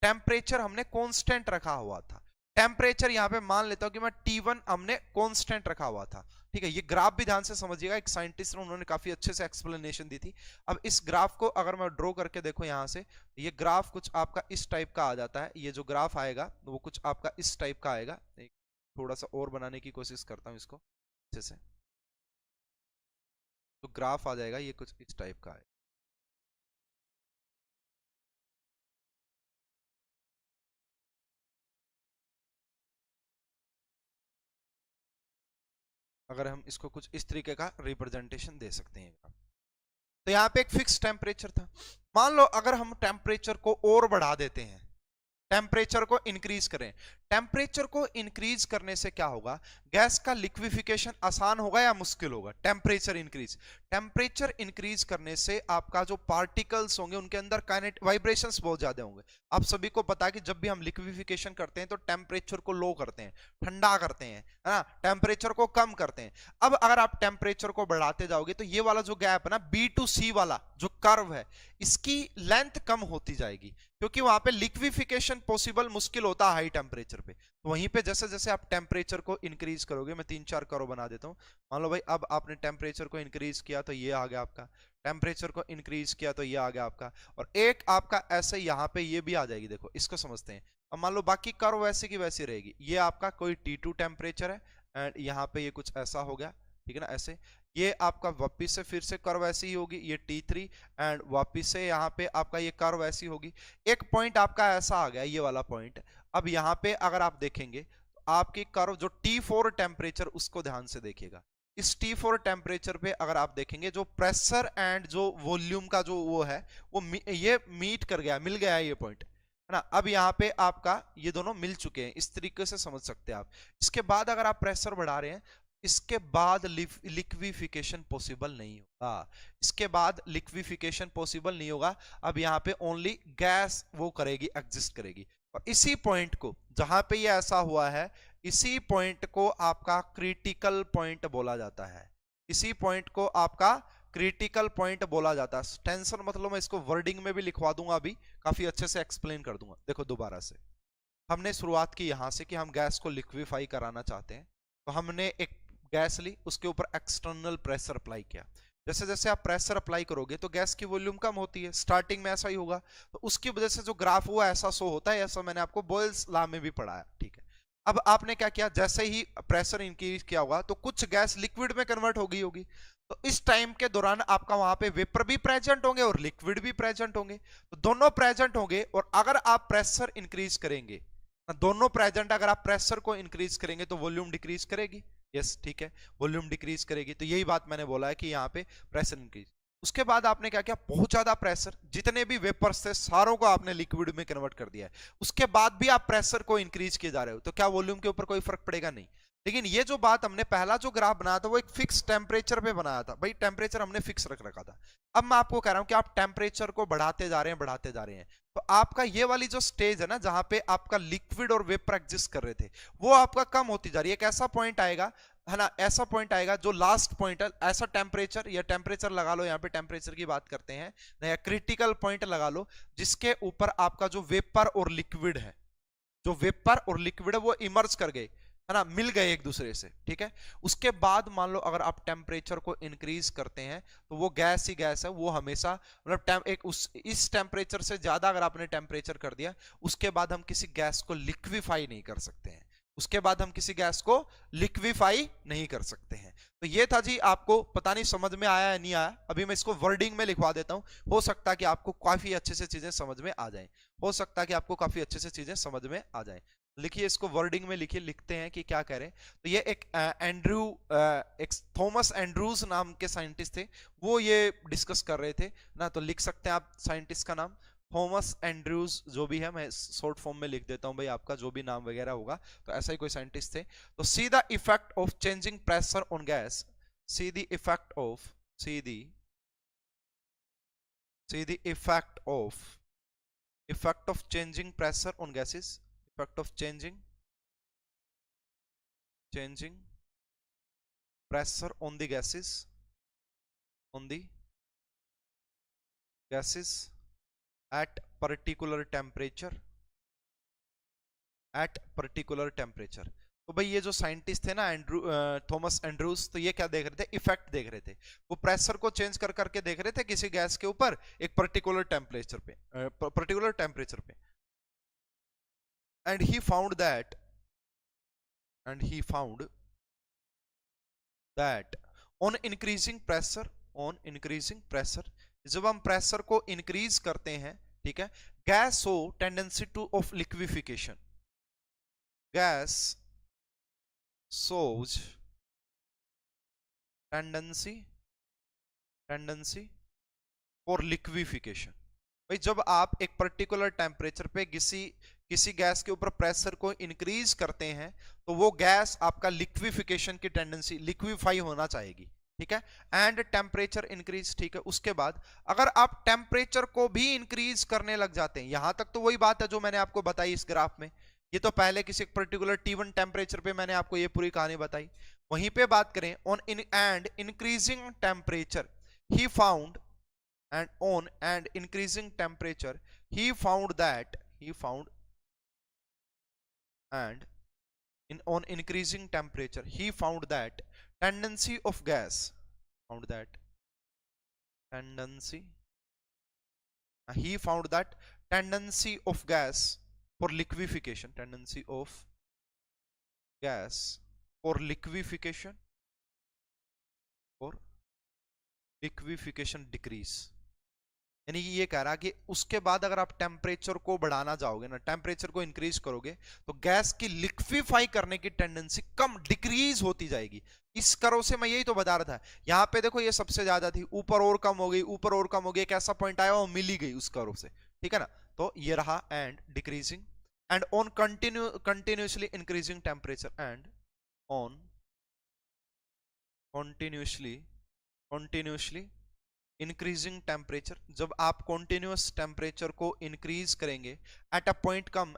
टेम्परेचर हमने कांस्टेंट रखा हुआ था, टेम्परेचर यहाँ पे मान लेता हूं कि मैं T1 हमने कांस्टेंट रखा हुआ था, ठीक है। ये ग्राफ भी ध्यान से समझिएगा, एक साइंटिस्ट ने उन्होंने काफी अच्छे से एक्सप्लेनेशन दी थी। अब इस ग्राफ को अगर मैं ड्रॉ करके देखो यहाँ से, ये ग्राफ कुछ आपका इस टाइप का आ जाता है। ये जो ग्राफ आएगा वो कुछ आपका इस टाइप का आएगा। थोड़ा सा और बनाने की कोशिश करता हूँ इसको अच्छे से, तो ग्राफ आ जाएगा ये कुछ इस टाइप का है। अगर हम इसको कुछ इस तरीके का रिप्रेजेंटेशन दे सकते हैं, तो यहाँ पे एक फिक्स टेम्परेचर था। मान लो अगर हम टेम्परेचर को और बढ़ा देते हैं, टेम्परेचर को इंक्रीज करें, टेम्परेचर को इंक्रीज करने से क्या होगा, गैस का लिक्विफिकेशन आसान होगा या मुश्किल होगा, टेम्परेचर इंक्रीज करने से आपका जो पार्टिकल्स होंगे उनके अंदर काइनेटिक वाइब्रेशंस बहुत ज्यादा होंगे। आप सभी को पता है कि जब भी हम लिक्विफिकेशन करते हैं तो टेम्परेचर को लो करते हैं, ठंडा करते हैं, है ना, टेम्परेचर को कम करते हैं। अब अगर आप टेम्परेचर को बढ़ाते जाओगे तो ये वाला जो गैप है ना, बी टू सी वाला जो कर्व है, इसकी लेंथ कम होती जाएगी, क्योंकि वहां पे लिक्विफिकेशन पॉसिबल मुश्किल होता है हाई टेम्परेचर पे। तो वहीं पे जैसे जैसे आप टेम्परेचर को इंक्रीज करोगे, मैं 3-4 कर्व बना देता हूं। मान लो भाई अब आपने टेम्परेचर को इंक्रीज किया तो ये आ गया आपका, टेम्परेचर को इंक्रीज किया तो ये आ गया आपका, और एक आपका ऐसे यहाँ पे ये भी आ जाएगी। देखो इसको समझते हैं। अब मान लो बाकी कर्व वैसे की वैसी रहेगी, ये आपका कोई T2 टेम्परेचर है एंड यहाँ पे ये कुछ ऐसा हो गया, ठीक है ना, ऐसे। ये आपका वापिस से फिर से कर्व ऐसी ही होगी, ये T3 एंड वापिस से यहाँ पे आपका ये कर्व ऐसी होगी। एक पॉइंट आपका ऐसा आ गया, ये वाला पॉइंट। अब यहाँ पे अगर आप देखेंगे तो आपकी कर्व जो T4 टेम्परेचर, उसको ध्यान से देखिएगा। इस T4 टेम्परेचर पे अगर आप देखेंगे जो प्रेशर एंड जो वॉल्यूम का जो वो है वो ये मीट कर गया, मिल गया है ये पॉइंट, है ना। अब यहाँ पे आपका ये दोनों मिल चुके हैं, इस तरीके से समझ सकते हैं आप। इसके बाद अगर आप प्रेशर बढ़ा रहे हैं, इसके बाद लिक्विफिकेशन पॉसिबल नहीं होगा, इसके बाद लिक्विफिकेशन पॉसिबल नहीं होगा। अब यहाँ पे ओनली गैस वो करेगी, एग्जिस्ट करेगी। और इसी पॉइंट को, जहां पे ये ऐसा हुआ है, इसी पॉइंट को आपका क्रिटिकल पॉइंट बोला जाता है, इसी पॉइंट को आपका क्रिटिकल पॉइंट बोला जाता है। टेंशन मतलब मैं इसको वर्डिंग में भी लिखवा दूंगा, अभी काफी अच्छे से एक्सप्लेन कर दूंगा। देखो दोबारा से, हमने शुरुआत की यहां से कि हम गैस को लिक्विफाई कराना चाहते हैं, तो हमने एक गैस ली, उसके ऊपर एक्सटर्नल प्रेशर अप्लाई किया। जैसे जैसे आप प्रेशर अप्लाई करोगे तो गैस की वॉल्यूम कम होती है, स्टार्टिंग में ऐसा ही होगा, तो उसकी वजह से जो ग्राफ हुआ ऐसा शो होता है। ऐसा मैंने आपको बॉयल्स लॉ में भी पढ़ाया, ठीक है। अब आपने क्या किया, जैसे ही प्रेशर इंक्रीज किया होगा तो कुछ गैस लिक्विड में कन्वर्ट हो गई होगी, तो इस टाइम के दौरान आपका वहां पे वेपर भी प्रेजेंट होंगे और लिक्विड भी प्रेजेंट होंगे, तो दोनों प्रेजेंट होंगे। और अगर आप प्रेशर इंक्रीज करेंगे, दोनों प्रेजेंट, अगर आप प्रेशर को इंक्रीज करेंगे तो वॉल्यूम डिक्रीज करेगी, यस ठीक है, वॉल्यूम डिक्रीज करेगी। तो यही बात मैंने बोला है कि यहाँ पे प्रेशर इंक्रीज। उसके बाद आपने क्या किया, बहुत ज्यादा प्रेशर, जितने भी वेपर्स थे सारों को आपने लिक्विड में कन्वर्ट कर दिया है। उसके बाद भी आप प्रेशर को इंक्रीज किए जा रहे हो, तो क्या वॉल्यूम के ऊपर कोई फर्क पड़ेगा, नहीं। लेकिन ये जो बात हमने पहला जो ग्राफ बनाया था वो एक फिक्स टेम्परेचर पे बनाया था भाई, टेम्परेचर हमने फिक्स रख रखा था। अब मैं आपको कह रहा हूं कि आप टेम्परेचर को बढ़ाते जा रहे हैं, बढ़ाते जा रहे हैं, तो आपका ये वाली जो स्टेज है ना जहां पे आपका लिक्विड और वेपर एग्जिस्ट कर रहे थे, वो आपका कम होती जा रही है। एक ऐसा पॉइंट आएगा, है ना, ऐसा पॉइंट आएगा जो लास्ट पॉइंट है, ऐसा टेम्परेचर, या टेम्परेचर लगा लो, यहाँ पे टेम्परेचर की बात करते हैं, या क्रिटिकल पॉइंट लगा लो, जिसके ऊपर आपका जो वेपर और लिक्विड है, जो वेपर और लिक्विड है वो इमर्ज कर गए, है ना, मिल गए एक दूसरे से, ठीक है। उसके बाद मान लो अगर आप टेम्परेचर को इंक्रीज करते हैं तो वो गैस ही गैस है, वो हमेशा मतलब एक इस टेम्परेचर से ज्यादा अगर आपने टेम्परेचर कर दिया, उसके बाद हम किसी गैस को लिक्विफाई नहीं कर सकते हैं, उसके बाद हम किसी गैस को लिक्विफाई नहीं कर सकते हैं। तो ये था जी, आपको पता नहीं समझ में आया या नहीं आया, अभी मैं इसको वर्डिंग में लिखवा देता हूं, हो सकता है कि आपको काफी अच्छे से चीजें समझ में आ जाएं, हो सकता है कि आपको काफी अच्छे से चीजें समझ में आ जाएं। लिखिए इसको वर्डिंग में, लिखिए, लिखते हैं कि क्या कह रहे हैं। तो ये एक एक थॉमस एंड्रूज नाम के साइंटिस्ट थे, वो ये डिस्कस कर रहे थे ना, तो लिख सकते हैं आप साइंटिस्ट का नाम थॉमस एंड्रूज, जो भी है, मैं शॉर्ट फॉर्म में लिख देता हूं भाई, आपका जो भी नाम वगैरह होगा, तो ऐसा ही कोई साइंटिस्ट थे। तो see the effect of changing pressure on gas, see the effect of, see the effect of changing pressure on gases, effect of changing pressure on the gases, on the gases at particular temperature, at particular temperature। तो भाई ये जो scientist थे ना, Thomas Andrews, तो ये क्या देख रहे थे, इफेक्ट देख रहे थे, वो प्रेशर को चेंज कर करके देख रहे थे किसी गैस के ऊपर एक पर्टिकुलर टेम्परेचर पे, and he found that on increasing pressure, जब हम प्रेशर को इंक्रीज करते हैं, ठीक है, gas show tendency two of liquefaction, gas shows tendency for liquefaction. भाई जब आप एक पर्टिकुलर टेम्परेचर पे किसी गैस के ऊपर प्रेशर को इंक्रीज करते हैं, तो वो गैस आपका लिक्विफिकेशन की टेंडेंसी, लिक्विफाई होना चाहेगी, ठीक है, एंड टेम्परेचर इंक्रीज, ठीक है। उसके बाद अगर आप टेम्परेचर को भी इंक्रीज करने लग जाते हैं, यहां तक तो वही बात है जो मैंने आपको बताई इस ग्राफ में, ये तो पहले किसी पर्टिकुलर T1 टेम्परेचर पे मैंने आपको ये पूरी कहानी बताई। वहीं पे बात करें on and increasing temperature he found, and on and increasing temperature he found and on increasing temperature he found that tendency of gas, found that tendency he found that tendency of gas for liquefaction, tendency of gas for liquefaction decrease। यानी कि ये कह रहा कि उसके बाद अगर आप टेम्परेचर को बढ़ाना चाहोगे ना, टेम्परेचर को इंक्रीज करोगे, तो गैस की लिक्विफाई करने की टेंडेंसी कम, डिक्रीज होती जाएगी। इस कर्व से मैं यही तो बता रहा था, यहां पे देखो ये सबसे ज्यादा थी, ऊपर और कम हो गई, ऊपर और कम हो गई, एक ऐसा पॉइंट आया वो मिली गई उस कर्व से, ठीक है ना। तो ये रहा and decreasing, and on continuously increasing temperature, and on continuously increasing temperature, जब आप कॉन्टिन्यूस टेम्परेचर को इंक्रीज करेंगे, एट अ पॉइंट कम,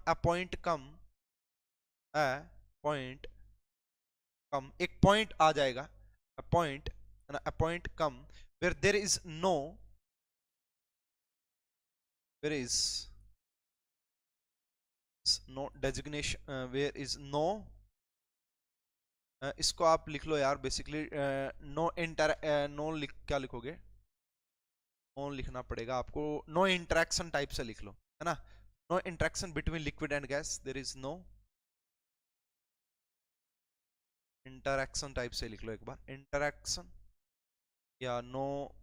एक पॉइंट आ जाएगा, a point come where there is no designation, where is no, इसको आप लिख लो यार, बेसिकली क्या लिखोगे, नो लिखना पड़ेगा आपको, नो इंटरेक्शन टाइप से लिख लो, है ना, no interaction between liquid and gas, there is no interaction type से लिख लो एक बार, इंटरेक्शन या नो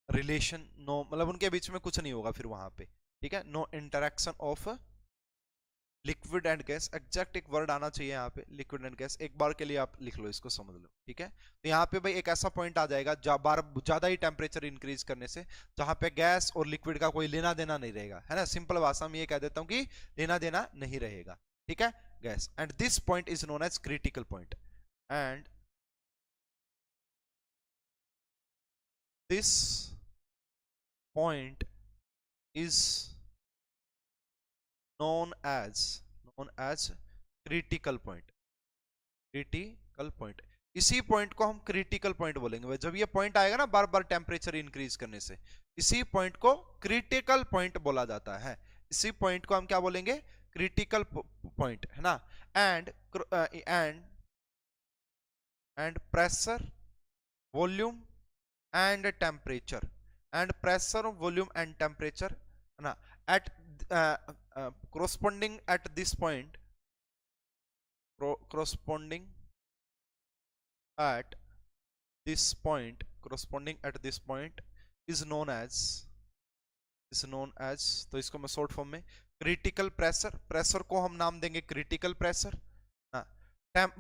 रिलेशन, नो मतलब उनके बीच में कुछ नहीं होगा फिर वहां पे, ठीक है, no interaction of liquid and gas, exact एक वर्ड आना चाहिए यहाँ पे, लिक्विड एंड गैस, एक बार के लिए आप लिख लो, इसको समझ लो, ठीक है। तो यहाँ पे भाई एक ऐसा पॉइंट आ जाएगा ज्यादा ही टेम्परेचर इंक्रीज करने से, जहां पे गैस और लिक्विड का कोई लेना देना नहीं रहेगा, है ना, सिंपल भाषा में ये कह देता हूँ कि लेना देना नहीं रहेगा, ठीक है। gas, and this point is known as critical point, and this point is known as critical point. Critical point, इसी पॉइंट को हम क्रिटिकल पॉइंट बोलेंगे। जब ये पॉइंट आएगा ना बार बार टेम्परेचर इंक्रीज करने से, इसी पॉइंट को क्रिटिकल पॉइंट बोला जाता है। इसी पॉइंट को हम क्या बोलेंगे? क्रिटिकल पॉइंट, है ना। And pressure, volume and temperature, and pressure, volume and temperature, है ना, eight corresponding at this point, corresponding at this point is known as तो इसको मैं शॉर्ट फॉर्म में क्रिटिकल प्रेशर, प्रेशर को हम नाम देंगे क्रिटिकल प्रेशर,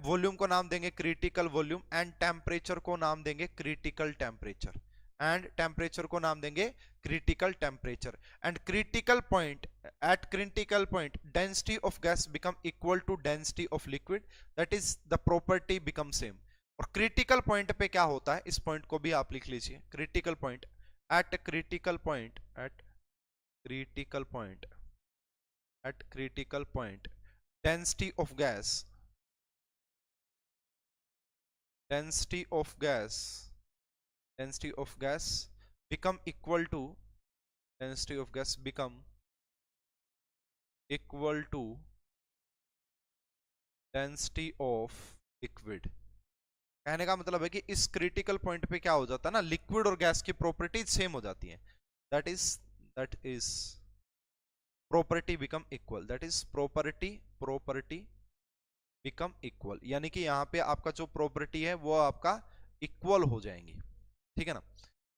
वॉल्यूम को नाम देंगे क्रिटिकल वॉल्यूम, एंड टेम्परेचर को नाम देंगे क्रिटिकल टेम्परेचर, एंड टेम्परेचर को नाम देंगे critical temperature. And critical point, at critical point density of gas become equal to density of liquid, that is the property become same। और critical point पे क्या होता है, इस पॉइंट को भी आप लिख लीजिए, critical point, at critical point density of gas become equal to density of liquid। कहने का मतलब है कि इस क्रिटिकल पॉइंट पे क्या हो जाता है ना, लिक्विड और गैस की प्रॉपर्टीज सेम हो जाती है। That is property become equal, property become equal, यानी कि यहाँ पे आपका जो प्रॉपर्टी है वो आपका इक्वल हो जाएंगी। ठीक है ना।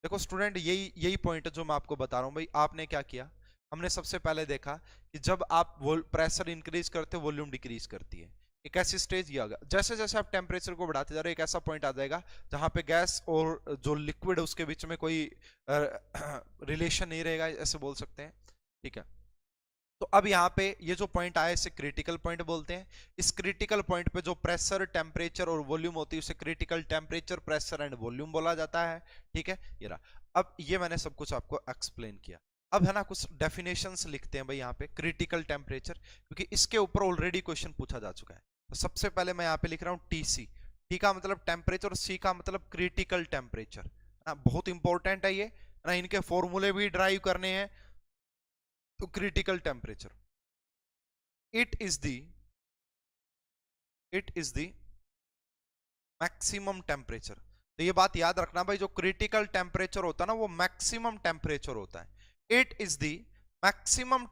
देखो स्टूडेंट, यही पॉइंट है जो मैं आपको बता रहा हूँ। भाई आपने क्या किया, हमने सबसे पहले देखा कि जब आप प्रेशर इंक्रीज करते हो वॉल्यूम डिक्रीज करती है। एक ऐसी स्टेज ये आ गया, जैसे जैसे आप टेम्परेचर को बढ़ाते जा रहे हो एक ऐसा पॉइंट आ जाएगा जहां पे गैस और जो लिक्विड है उसके बीच में कोई रिलेशन नहीं रहेगा, ऐसे बोल सकते हैं। ठीक है, तो अब यहाँ पे ये जो पॉइंट आया इसे क्रिटिकल पॉइंट बोलते हैं। इस क्रिटिकल पॉइंट पे जो प्रेशर, टेम्परेचर और वॉल्यूम होती है उसे critical temperature, pressure and volume बोला जाता है। ठीक है, ये रहा। अब ये मैंने सब कुछ आपको एक्सप्लेन किया। अब है ना कुछ डेफिनेशंस लिखते हैं भाई यहाँ पे क्रिटिकल टेम्परेचर, क्योंकि इसके ऊपर ऑलरेडी क्वेश्चन पूछा जा चुका है। तो सबसे पहले मैं यहाँ पे लिख रहा हूँ टीसी, टी का मतलब टेम्परेचर, सी का मतलब क्रिटिकल टेम्परेचर। बहुत इंपॉर्टेंट है ये ना, इनके फॉर्मूले भी ड्राइव करने हैं। तो critical temperature, it is the maximum temperature. तो ये बात याद रखना भाई, जो क्रिटिकल टेम्परेचर होता है ना वो मैक्सिमम टेम्परेचर होता है। It is the maximum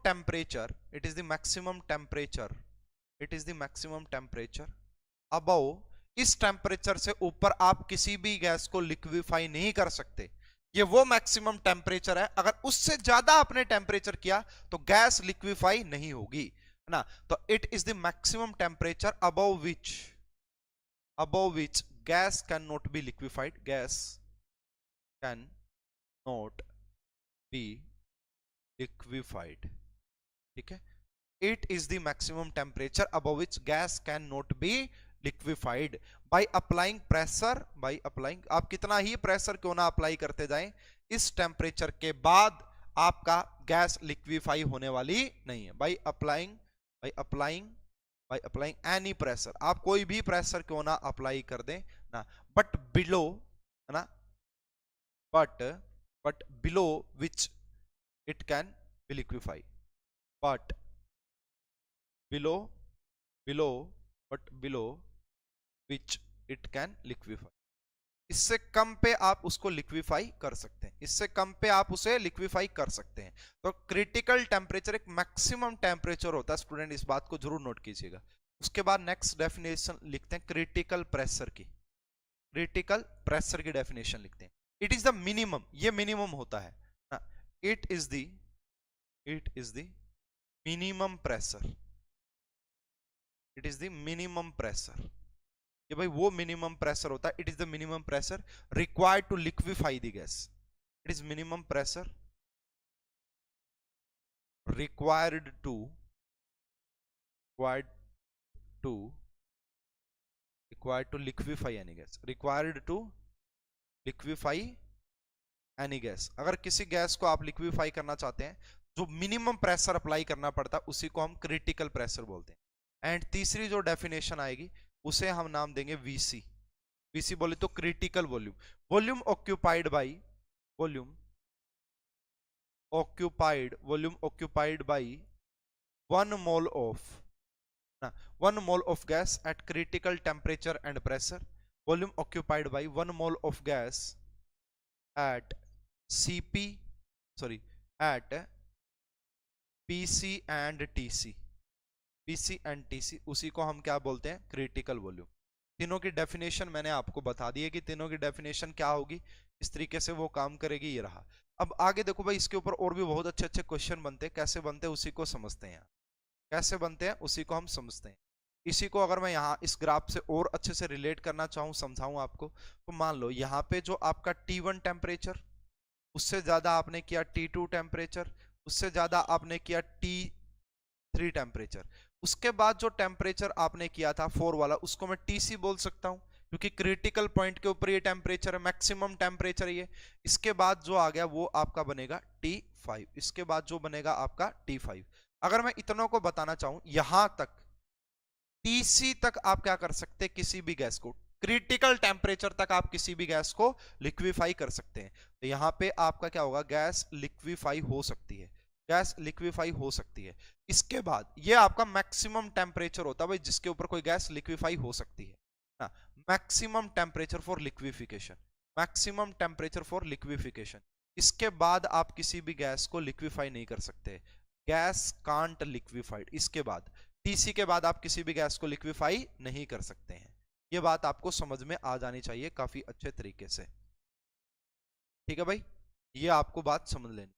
temperature above, इस टेम्परेचर से ऊपर आप किसी भी गैस को लिक्विफाई नहीं कर सकते। ये वो मैक्सिमम टेम्परेचर है, अगर उससे ज्यादा आपने टेम्परेचर किया तो गैस लिक्विफाई नहीं होगी, है ना। तो it is the maximum temperature above which gas can not be liquefied, ठीक है, it is the maximum temperature above which gas can not be liquefied by applying pressure, आप कितना ही प्रेशर क्यों ना अप्लाई करते जाएं, इस टेम्परेचर के बाद आपका गैस लिक्विफाई होने वाली नहीं है। बाय अप्लाइंग एनी प्रेशर, आप कोई भी प्रेशर क्यों ना अप्लाई कर दें ना, बट बिलो, है ना, but below which it can be liquefy, but below which it can liquefy. इससे कम पे आप उसको लिक्विफाई कर सकते हैं, इससे कम पे आप उसे लिक्विफाई कर सकते हैं। तो क्रिटिकल टेम्परेचर एक मैक्सिमम टेम्परेचर होता है स्टूडेंट, इस बात को जरूर नोट कीजिएगा। उसके बाद नेक्स्ट डेफिनेशन लिखते हैं क्रिटिकल प्रेशर की, डेफिनेशन लिखते हैं। इट इज द मिनिमम, ये मिनिमम होता है ना, it is the minimum pressure, ये भाई वो मिनिमम प्रेशर होता है। It is the minimum pressure required to liquefy the gas, it is minimum pressure required to to liquefy any gas, required to liquefy any gas. अगर किसी gas को आप liquefy करना चाहते हैं, जो मिनिमम प्रेशर अप्लाई करना पड़ता है उसी को हम क्रिटिकल प्रेशर बोलते हैं। एंड तीसरी जो डेफिनेशन आएगी उसे हम नाम देंगे वीसी। वीसी बोले तो critical volume, volume occupied by volume occupied by 1 mole of 1 mole of gas at critical temperature and pressure, volume occupied by 1 mole of gas at CP at PC and TC, उसी को हम क्या बोलते हैं, critical volume. तीनों की definition मैंने आपको बता दी है कि तीनों की डेफिनेशन क्या होगी, इस तरीके से वो काम करेगी, ये रहा। अब आगे देखो भाई, इसके ऊपर और भी बहुत अच्छे अच्छे क्वेश्चन बनते हैं, कैसे बनते हैं उसी को समझते हैं, कैसे बनते हैं उसी को हम समझते हैं। इसी को अगर मैं यहाँ इस ग्राफ से और अच्छे से रिलेट करना चाहूँ, समझाऊं आपको, तो मान लो यहाँ पे जो आपका T1 टेम्परेचर, उससे ज्यादा आपने किया T2 टेम्परेचर, उससे ज्यादा आपने किया T3 टेम्परेचर, उसके बाद जो टेम्परेचर आपने किया था 4 वाला, उसको मैं TC बोल सकता हूँ, क्योंकि क्रिटिकल पॉइंट के ऊपर ये टेम्परेचर है, मैक्सिमम टेम्परेचर ये। इसके बाद जो आ गया वो आपका बनेगा T5, इसके बाद जो बनेगा आपका T5। अगर मैं इतनों को बताना चाहूं, यहां तक TC तक आप क्या कर सकते हैं, किसी भी गैस को, क्रिटिकल टेम्परेचर तक आप किसी भी गैस को लिक्विफाई कर सकते हैं। तो यहां पे आपका क्या होगा, गैस लिक्विफाई हो सकती है, गैस लिक्विफाई हो सकती है। इसके बाद ये आपका मैक्सिमम टेम्परेचर होता है भाई, जिसके ऊपर कोई गैस लिक्विफाई हो सकती है ना, maximum temperature for liquefaction, maximum temperature for liquefaction. इसके बाद आप किसी भी गैस को लिक्विफाई नहीं कर सकते, गैस कांट लिक्विफाइड। इसके बाद TC के बाद आप किसी भी गैस को लिक्विफाई नहीं कर सकते हैं। ये बात आपको समझ में आ जानी चाहिए काफी अच्छे तरीके से, ठीक है भाई, ये आपको बात समझ लेनी।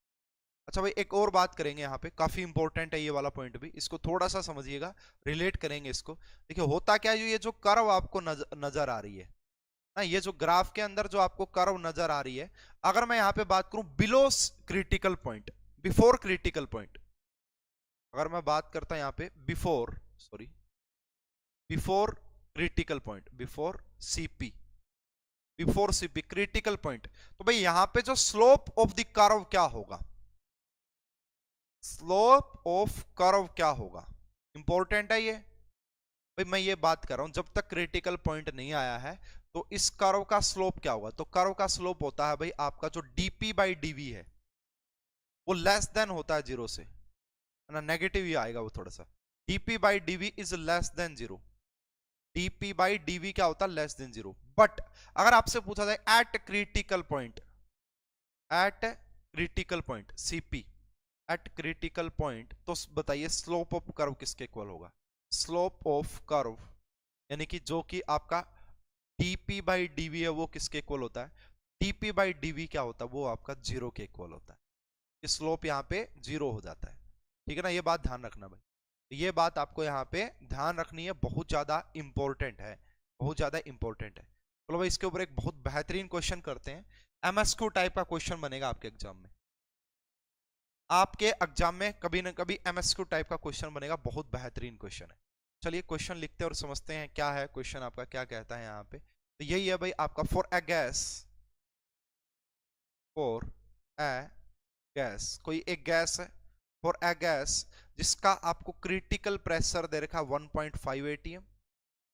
अच्छा भाई, एक और बात करेंगे यहाँ पे, काफी इंपॉर्टेंट है ये वाला पॉइंट भी, इसको थोड़ा सा समझिएगा, रिलेट करेंगे इसको। देखिए होता क्या है, ये जो कर्व आपको नजर आ रही है ना, ये जो ग्राफ के अंदर जो आपको कर्व नजर आ रही है, अगर मैं यहाँ पे बात करूं below critical point, before critical point, अगर मैं बात करता हूं यहाँ पे before critical point, before CP critical point, तो भाई यहां पे जो स्लोप ऑफ द कर्व क्या होगा, स्लोप ऑफ कर्व क्या होगा, इंपॉर्टेंट है ये भाई। मैं ये बात कर रहा हूं, जब तक क्रिटिकल पॉइंट नहीं आया है तो इस कर्व का स्लोप क्या होगा, तो कर्व का स्लोप होता है भाई आपका जो dP/dV है, वो लेस देन होता है 0 से, है ना, नेगेटिव ही आएगा वो थोड़ा सा। dP/dV is less than 0, dP/dV क्या होता है, लेस देन 0। बट अगर आपसे पूछा जाए eight critical point CP, eight critical point, तो बताइए स्लोप ऑफ कर्व किसके इक्वल होगा, स्लोप ऑफ कर्व यानी कि जो कि आपका dP/dV है वो किसके इक्वल होता है, dP/dV क्या होता है, वो आपका 0 के इक्वल होता है, स्लोप यहाँ पे 0 हो जाता है, ठीक है ना, ये बात ध्यान रखना भाई, ये बात आपको यहाँ पे ध्यान रखनी है, बहुत ज्यादा इंपॉर्टेंट है, बहुत ज्यादा इंपॉर्टेंट है। चलो भाई, इसके ऊपर एक बहुत बेहतरीन क्वेश्चन करते हैं, MSQ टाइप का क्वेश्चन बनेगा आपके एग्जाम में, आपके एग्जाम में कभी ना कभी MSQ टाइप का क्वेश्चन बनेगा, बहुत बेहतरीन क्वेश्चन है। चलिए क्वेश्चन लिखते हैं और समझते हैं क्या है क्वेश्चन आपका, क्या कहता है यहाँ पे। तो यही है भाई आपका, फॉर ए गैस, कोई एक गैस है, फॉर ए गैस जिसका आपको क्रिटिकल प्रेशर दे रखा 1.5 atm,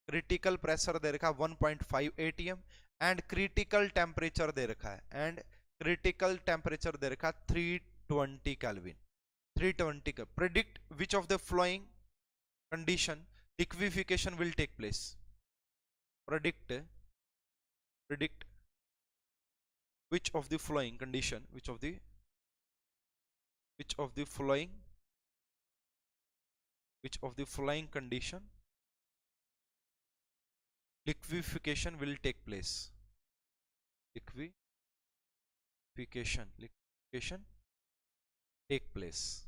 क्रिटिकल प्रेशर दे रखा 1.5 atm, एंड क्रिटिकल टेम्परेचर दे रखा है, एंड क्रिटिकल टेम्परेचर दे रखा 320 केल्विन, 320 का। Predict which of the flowing condition liquefaction will take place, predict which of the following condition, which of the following condition liquefaction will take place, liquefaction take place।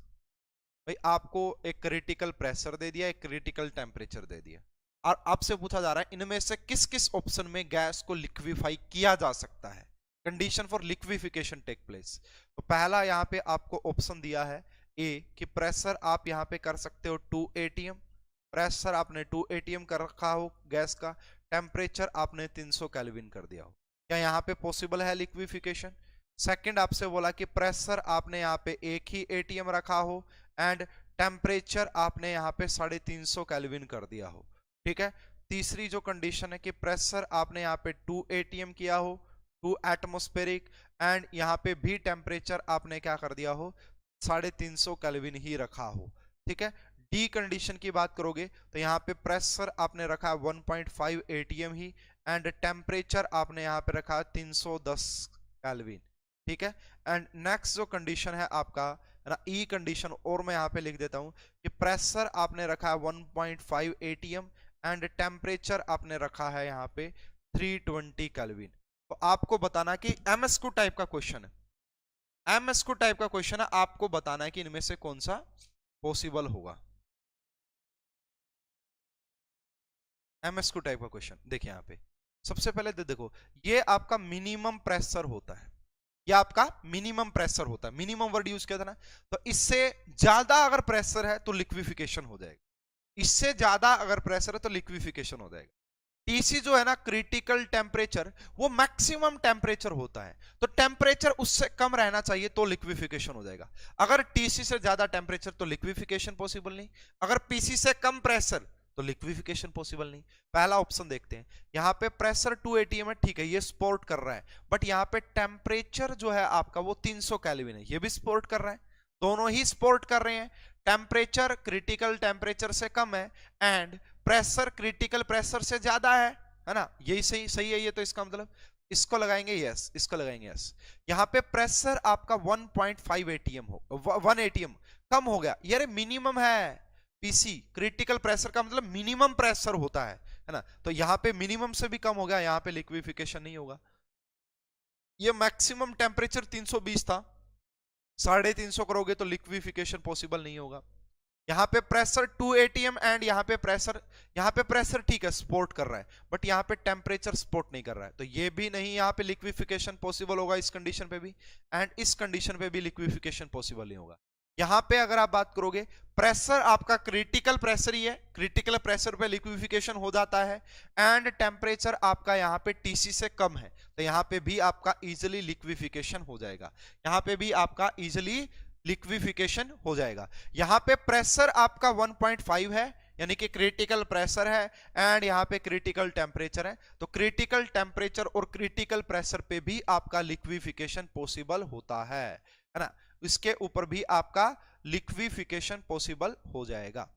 भाई आपको एक critical pressure दे दिया, एक critical temperature दे दिया, और आपसे पूछा जा रहा है इनमें से किस किस ऑप्शन में गैस को लिक्विफाई किया जा सकता है, condition for liquefaction take place. तो पहला यहाँ पे आपको ऑप्शन दिया है ए कि प्रेशर आप यहाँ पे कर सकते हो 2 atm, प्रेशर आपने 2 atm कर रखा हो गैस का, टेम्परेचर आपने 300 केल्विन कर दिया हो, क्या यहाँ पे पॉसिबल है लिक्विफिकेशन? सेकंड आपसे बोला कि प्रेशर आपने यहाँ पे एक ही एटीएम रखा हो एंड टेम्परेचर आपने यहाँ पे 350 केल्विन कर दिया हो, ठीक है। तीसरी जो कंडीशन है कि प्रेशर आपने यहाँ पे 2 atm किया हो, 2 एटमोस्फेरिक, एंड यहाँ पे भी टेम्परेचर आपने क्या कर दिया हो, 350 केल्विन ही रखा हो, ठीक है। डी कंडीशन की बात करोगे तो यहाँ पे प्रेशर आपने रखा 1.5 atm ही एंड टेम्परेचर आपने यहाँ पे रखा 310 केल्विन, ठीक है। एंड नेक्स्ट जो कंडीशन है आपका ना ई कंडीशन, और मैं यहाँ पे लिख देता हूँ कि प्रेशर आपने रखा है 1.5 atm एंड टेम्परेचर आपने रखा है यहाँ पे 320 केल्विन। तो आपको बताना कि एमएसक्यू टाइप का क्वेश्चन है, एमएसक्यू टाइप का क्वेश्चन है, आपको बताना है कि इनमें से कौन सा पॉसिबल होगा। एमएसक्यू टाइप का क्वेश्चन देखिए यहाँ पे सबसे पहले देखो, ये आपका मिनिमम प्रेशर होता है, ये आपका मिनिमम प्रेशर होता है, मिनिमम वर्ड यूज किया था ना, तो इससे ज्यादा अगर प्रेशर है तो लिक्विफिकेशन हो जाएगा, इससे ज्यादा अगर प्रेशर है तो लिक्विफिकेशन हो जाएगा। टीसी जो है ना क्रिटिकल टेम्परेचर, वो मैक्सिमम टेम्परेचर होता है, तो टेम्परेचर उससे कम रहना चाहिए तो लिक्विफिकेशन हो जाएगा। अगर टीसी से ज्यादा टेम्परेचर तो लिक्विफिकेशन पॉसिबल नहीं, अगर पीसी से कम प्रेशर तो लिक्विफिकेशन पॉसिबल नहीं। पहला ऑप्शन देखते हैं, यहाँ पे प्रेशर 2 atm है, ठीक है, ये स्पोर्ट कर रहा है, बट यहाँ पे टेम्परेचर जो है आपका वो 300 केल्विन है, ये भी स्पोर्ट कर रहा है, दोनों ही स्पोर्ट कर रहे हैं। टेम्परेचर क्रिटिकल टेम्परेचर से कम है एंड प्रेशर क्रिटिकल प्रेशर से ज्यादा है ना, यही सही सही है ये, तो इसका मतलब इसको लगाएंगे यस, इसको लगाएंगे यस। यहाँ पे प्रेशर आपका 1.5 atm हो, 1 atm कम हो गया, यार मिनिमम है, पीसी क्रिटिकल प्रेशर का मतलब मिनिमम प्रेशर होता है ना, तो यहाँ पे मिनिमम से भी कम हो गया, यहाँ पे लिक्विफिकेशन नहीं होगा। ये मैक्सिमम टेम्परेचर 320 था, 350 करोगे तो लिक्विफिकेशन पॉसिबल नहीं होगा। यहाँ पे प्रेशर 2 atm एंड यहाँ पे प्रेशर ठीक है स्पोर्ट कर रहा है, बट यहाँ पे टेम्परेचर स्पोर्ट नहीं कर रहा है, तो ये भी नहीं, यहाँ पे लिक्विफिकेशन पॉसिबल होगा इस कंडीशन पे भी, एंड इस कंडीशन पे भी लिक्विफिकेशन पॉसिबल नहीं होगा। यहाँ पे अगर आप बात करोगे, प्रेशर आपका क्रिटिकल प्रेशर ही है, क्रिटिकल प्रेशर पे लिक्विफिकेशन हो जाता है एंड टेम्परेचर आपका यहाँ पे टीसी से कम है, तो यहाँ पे भी आपका इजिली लिक्विफिकेशन हो जाएगा, यहाँ पे भी आपका इजिली लिक्विफिकेशन हो जाएगा। यहाँ पे प्रेशर आपका 1.5 है, यानी कि क्रिटिकल प्रेशर है एंड यहाँ पे क्रिटिकल टेम्परेचर है, तो क्रिटिकल टेम्परेचर और क्रिटिकल प्रेशर पे भी आपका लिक्विफिकेशन पॉसिबल होता है ना, इसके ऊपर भी आपका लिक्विफिकेशन पॉसिबल हो जाएगा,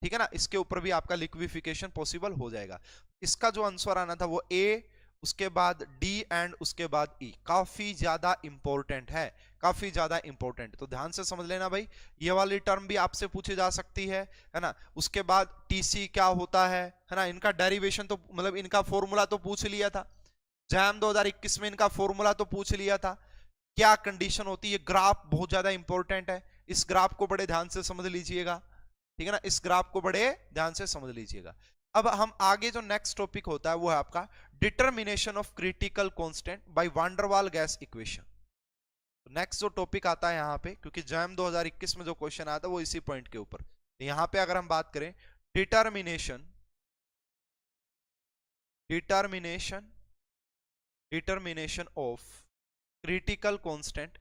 ठीक है ना, इसके ऊपर भी आपका लिक्विफिकेशन पॉसिबल हो जाएगा। इसका जो आंसर आना था वो ए, उसके बाद डी एंड उसके बाद ई, काफी ज्यादा इंपॉर्टेंट है, काफी ज्यादा इंपॉर्टेंट, तो ध्यान से समझ लेना भाई, ये वाली टर्म भी आपसे पूछी जा सकती है ना। उसके बाद टीसी क्या होता है ना, इनका डेरिवेशन तो मतलब इनका फॉर्मूला तो पूछ लिया था, जैम 2021 में इनका फॉर्मूला तो पूछ लिया था, क्या कंडीशन होती है, ग्राफ बहुत ज्यादा इंपॉर्टेंट है, इस ग्राफ को बड़े ध्यान से समझ लीजिएगा, ठीक है ना, इस ग्राफ को बड़े ध्यान से समझ लीजिएगा। अब हम आगे जो नेक्स्ट टॉपिक होता है वो है आपका determination of critical constant by van der Waals gas equation. Next जो टॉपिक आता है यहाँ पे, क्योंकि जैम 2021 में जो क्वेश्चन आया था वो इसी पॉइंट के ऊपर, तो यहाँ पे अगर हम बात करें determination of critical constant,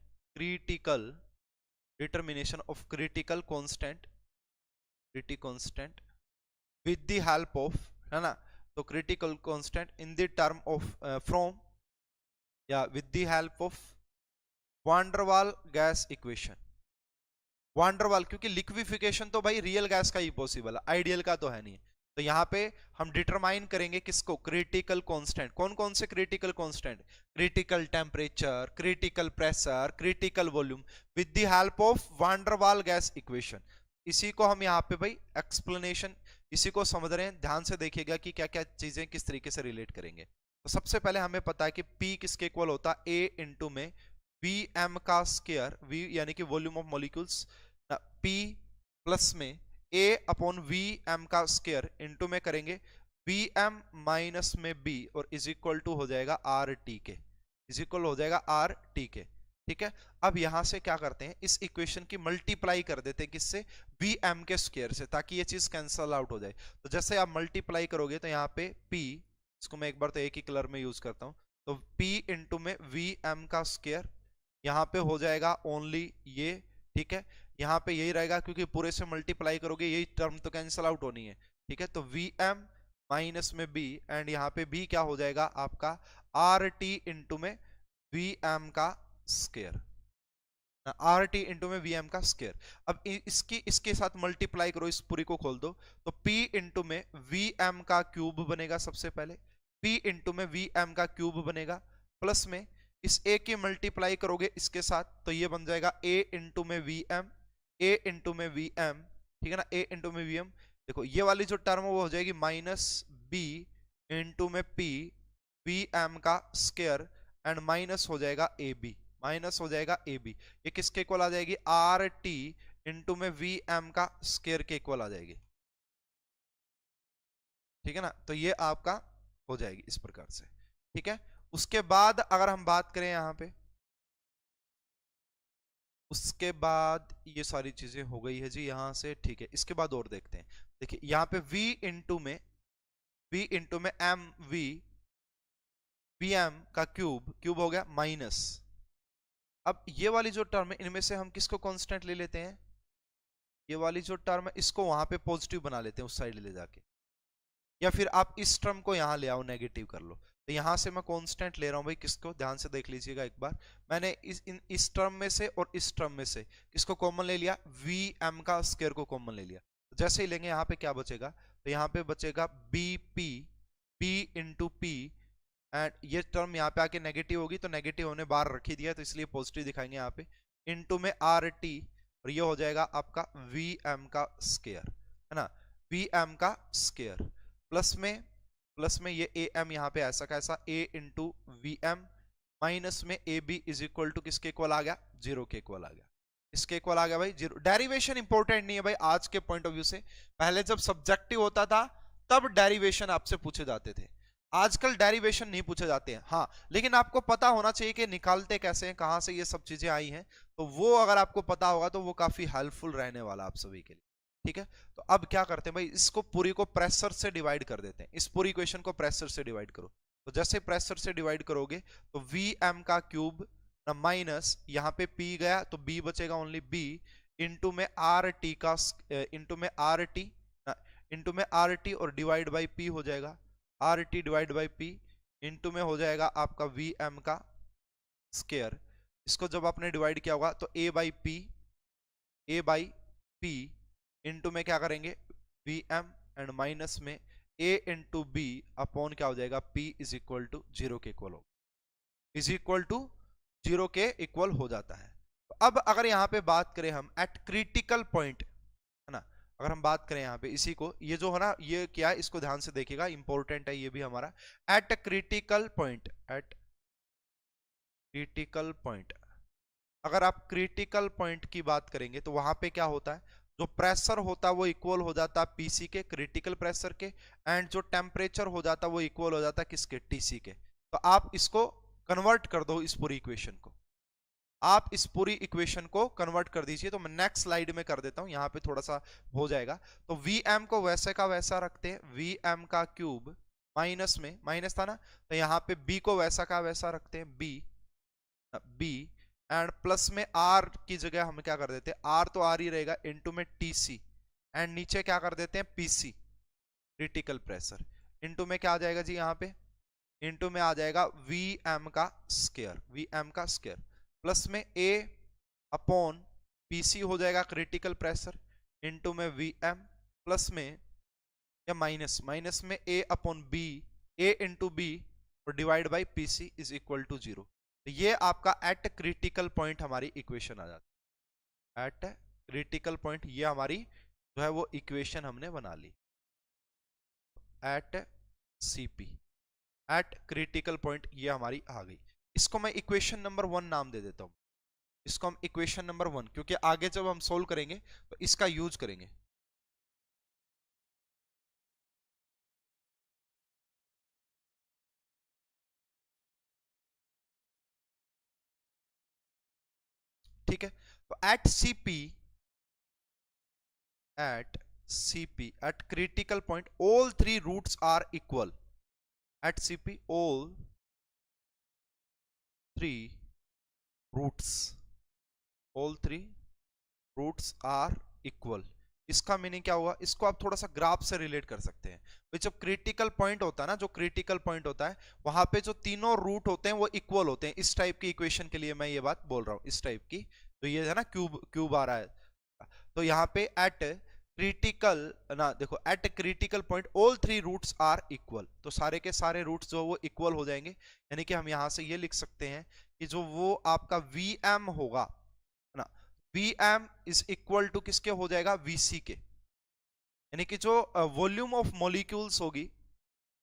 determination of critical constant with the help of, है ना, तो critical constant in the term of from या with the help of one der Waals gas equation. One der वाल, क्योंकि लिक्विफिकेशन तो भाई real gas का ही possible है, आइडियल का तो है नहीं, तो यहाँ पे हम डिटरमाइन करेंगे किसको, क्रिटिकल कांस्टेंट। कौन कौन से critical constant, critical temperature, critical pressure, critical volume, with the help of one der Waals gas equation. इसी को हम यहाँ पे भाई एक्सप्लेनेशन, इसी को समझ रहे हैं, ध्यान से देखिएगा कि क्या क्या चीजें किस तरीके से रिलेट करेंगे। तो सबसे पहले हमें पता है कि P किसके इक्वल होता है, A इंटू में Vm का स्क्वायर, V यानी कि volume of molecules, P plus में A अपॉन Vm का स्क्वायर इंटू में करेंगे Vm माइनस में B और इज इक्वल टू हो जाएगा RT के, इज इक्वल हो जाएगा RT के। ठीक है। अब यहां से क्या करते हैं, इस इक्वेशन की मल्टीप्लाई कर देते हैं किससे, वी एम के स्क्वायर से, ताकि ये चीज कैंसल आउट हो जाए। तो जैसे आप मल्टीप्लाई करोगे तो यहाँ पे p, इसको मैं एक बार तो एक ही कलर में यूज करता हूँ, तो p इंटू में वी एम का स्क्वायर, यहाँ पे हो जाएगा ओनली ये, ठीक है। यहाँ पे यही रहेगा क्योंकि पूरे से मल्टीप्लाई करोगे, यही टर्म तो कैंसल आउट होनी है, ठीक है। तो वी एम माइनस में b, एंड यहाँ पे b क्या हो जाएगा आपका आर टी इंटू में वी एम का स्क्वायर, आर टी इंटू में वी एम का स्क्वायर। अब इसके साथ मल्टीप्लाई करो, इस पूरी को खोल दो, तो p इंटू में वी एम का क्यूब बनेगा सबसे पहले, p इंटू में वी एम का क्यूब बनेगा, प्लस में इस a की मल्टीप्लाई करोगे इसके साथ, तो ये बन जाएगा a इंटू में वी एम, a इंटू में वी एम, ठीक है ना, a इंटू में वी एम। देखो ये वाली जो टर्म है वो हो जाएगी माइनस b इंटू में p वी एम का स्क्वायर, एंड माइनस हो जाएगा ए बी, माइनस हो जाएगा ए बी। ये किसके इक्वल आ जाएगी, आर टी इंटू में वी एम का स्क्वायर के इक्वल आ जाएगी, ठीक है ना। तो ये आपका हो जाएगी इस प्रकार से, ठीक है। उसके बाद अगर हम बात करें यहाँ पे, उसके बाद ये सारी चीजें हो गई है जी यहाँ से, ठीक है। इसके बाद और देखते हैं, देखिए यहाँ पे v इंटू में एम वी एम का क्यूब, क्यूब हो गया माइनस। अब ये वाली जो टर्म है इनमें से हम किसको कांस्टेंट ले लेते हैं, ये वाली जो टर्म है इसको वहां पे पॉजिटिव बना लेते हैं उस साइड ले जाके, या फिर आप इस टर्म को यहाँ ले आओ नेगेटिव कर लो। तो यहाँ से मैं कांस्टेंट ले रहा हूँ भाई, किसको ध्यान से देख लीजिएगा एक बार, मैंने इस टर्म में से और इस टर्म में से किसको कॉमन ले लिया, वी एम का स्क्वायर को कॉमन ले लिया। तो जैसे ही लेंगे यहाँ पे क्या बचेगा, तो यहाँ पे बचेगा बी इंटू पी, एंड ये टर्म यहाँ पे आके नेगेटिव होगी, तो नेगेटिव होने बाहर रख ही दिया, तो इसलिए पॉजिटिव दिखाएंगे यहाँ पे, इंटू में आर टी, और ये हो जाएगा आपका वी एम का स्क्वायर, है ना, वी एम का स्क्वायर, प्लस में ये ए एम यहाँ पे ऐसा कैसा A into V M, minus में A B is equal to किसके इक्वल आ गया, जीरो के इक्वल आ गया, इसके इक्वल आ गया भाई जीरो। डेरिवेशन इंपॉर्टेंट नहीं है भाई आज के पॉइंट ऑफ व्यू से, पहले जब सब्जेक्टिव होता था तब डेरिवेशन आपसे पूछे जाते थे, आजकल डेरिवेशन नहीं पूछे जाते हैं। हाँ, लेकिन आपको पता होना चाहिए कि निकालते कैसे हैं, कहां से ये सब चीजें आई हैं, तो वो अगर आपको पता होगा तो वो काफी हेल्पफुल रहने वाला आप सभी के लिए, ठीक है। तो अब क्या करते हैं भाई, इसको पूरी को प्रेशर से डिवाइड कर देते हैं, इस पूरी इक्वेशन को प्रेशर से डिवाइड करो। तो जैसे प्रेशर से डिवाइड करोगे तो वी एम का क्यूब माइनस यहाँ पे पी गया तो बी बचेगा ओनली बी, इंटू में आर टी का इंटू में आर टी और डिवाइड बाई पी हो जाएगा, R T divide by P, into में हो जाएगा आपका वी एम का स्क्वायर। इसको जब आपने डिवाइड किया होगा तो ए बाई पी इंटू में क्या करेंगे वी एम, एंड माइनस में ए इंटू बी अपॉन क्या हो जाएगा P is equal to zero के इक्वल हो, इज इक्वल टू जीरो के इक्वल हो जाता है। तो अब अगर यहाँ पे बात करें हम एट क्रिटिकल पॉइंट, है ना, अगर हम बात करें यहाँ पे इसी को, ये जो है ना ये क्या है इसको ध्यान से देखिएगा, इंपॉर्टेंट है ये भी हमारा, eight critical point, eight critical point, अगर आप क्रिटिकल पॉइंट की बात करेंगे तो वहां पे क्या होता है, जो प्रेशर होता है वो इक्वल हो जाता है पीसी के, क्रिटिकल प्रेशर के, एंड जो टेम्परेचर हो जाता है वो इक्वल हो जाता है किसके, टीसी के। तो आप इसको कन्वर्ट कर दो, इस पूरी इक्वेशन को, आप इस पूरी इक्वेशन को कन्वर्ट कर दीजिए। तो मैं नेक्स्ट स्लाइड में कर देता हूं, यहां पे थोड़ा सा हो जाएगा। तो वी एम को वैसे का वैसा रखते हैं, वी एम का क्यूब माइनस में, माइनस था ना, तो यहाँ पे बी को वैसा का वैसा रखते हैं बी, एंड प्लस में आर की जगह हम क्या कर देते हैं, आर तो आर ही रहेगा, इनटू में टीसी, एंड नीचे क्या कर देते हैं पीसी क्रिटिकल प्रेशर, इनटू में क्या आ जाएगा जी यहाँ पे, इनटू में आ जाएगा वी एम का स्क्वायर, वी एम का स्क्वायर, प्लस में ए अपॉन पीसी हो जाएगा क्रिटिकल प्रेशर, इनटू में वी एम, प्लस में या माइनस में A upon B, A into B और divide by PC is equal to zero. तो ये आपका एट क्रिटिकल पॉइंट हमारी इक्वेशन आ जाती है, एट क्रिटिकल पॉइंट ये हमारी जो है वो इक्वेशन हमने बना ली, at CP, at critical point ये हमारी आ गई। इसको मैं इक्वेशन नंबर 1 नाम दे देता हूं, इसको हम इक्वेशन नंबर 1, क्योंकि आगे जब हम सोल्व करेंगे तो इसका यूज करेंगे। ठीक है। तो eight Cp at critical point all three roots are equal. At Cp all three roots are equal. इसका मीनिंग क्या हुआ, इसको आप थोड़ा सा ग्राफ से रिलेट कर सकते हैं। तो जब क्रिटिकल पॉइंट होता है ना, जो क्रिटिकल पॉइंट होता है वहां पे जो तीनों रूट होते हैं वो इक्वल होते हैं। इस टाइप की इक्वेशन के लिए मैं ये बात बोल रहा हूं, इस टाइप की। तो ये है ना क्यूब आ रहा है, तो यहाँ पे एट क्रिटिकल ना, देखो at critical point all three roots are equal, तो सारे के सारे रूट्स जो वो इक्वल हो जाएंगे। यानी कि हम यहां से ये लिख सकते हैं कि जो वो आपका Vm होगा ना, Vm इज इक्वल टू किसके हो जाएगा, Vc के। यानी कि जो वॉल्यूम ऑफ मॉलिक्यूल्स होगी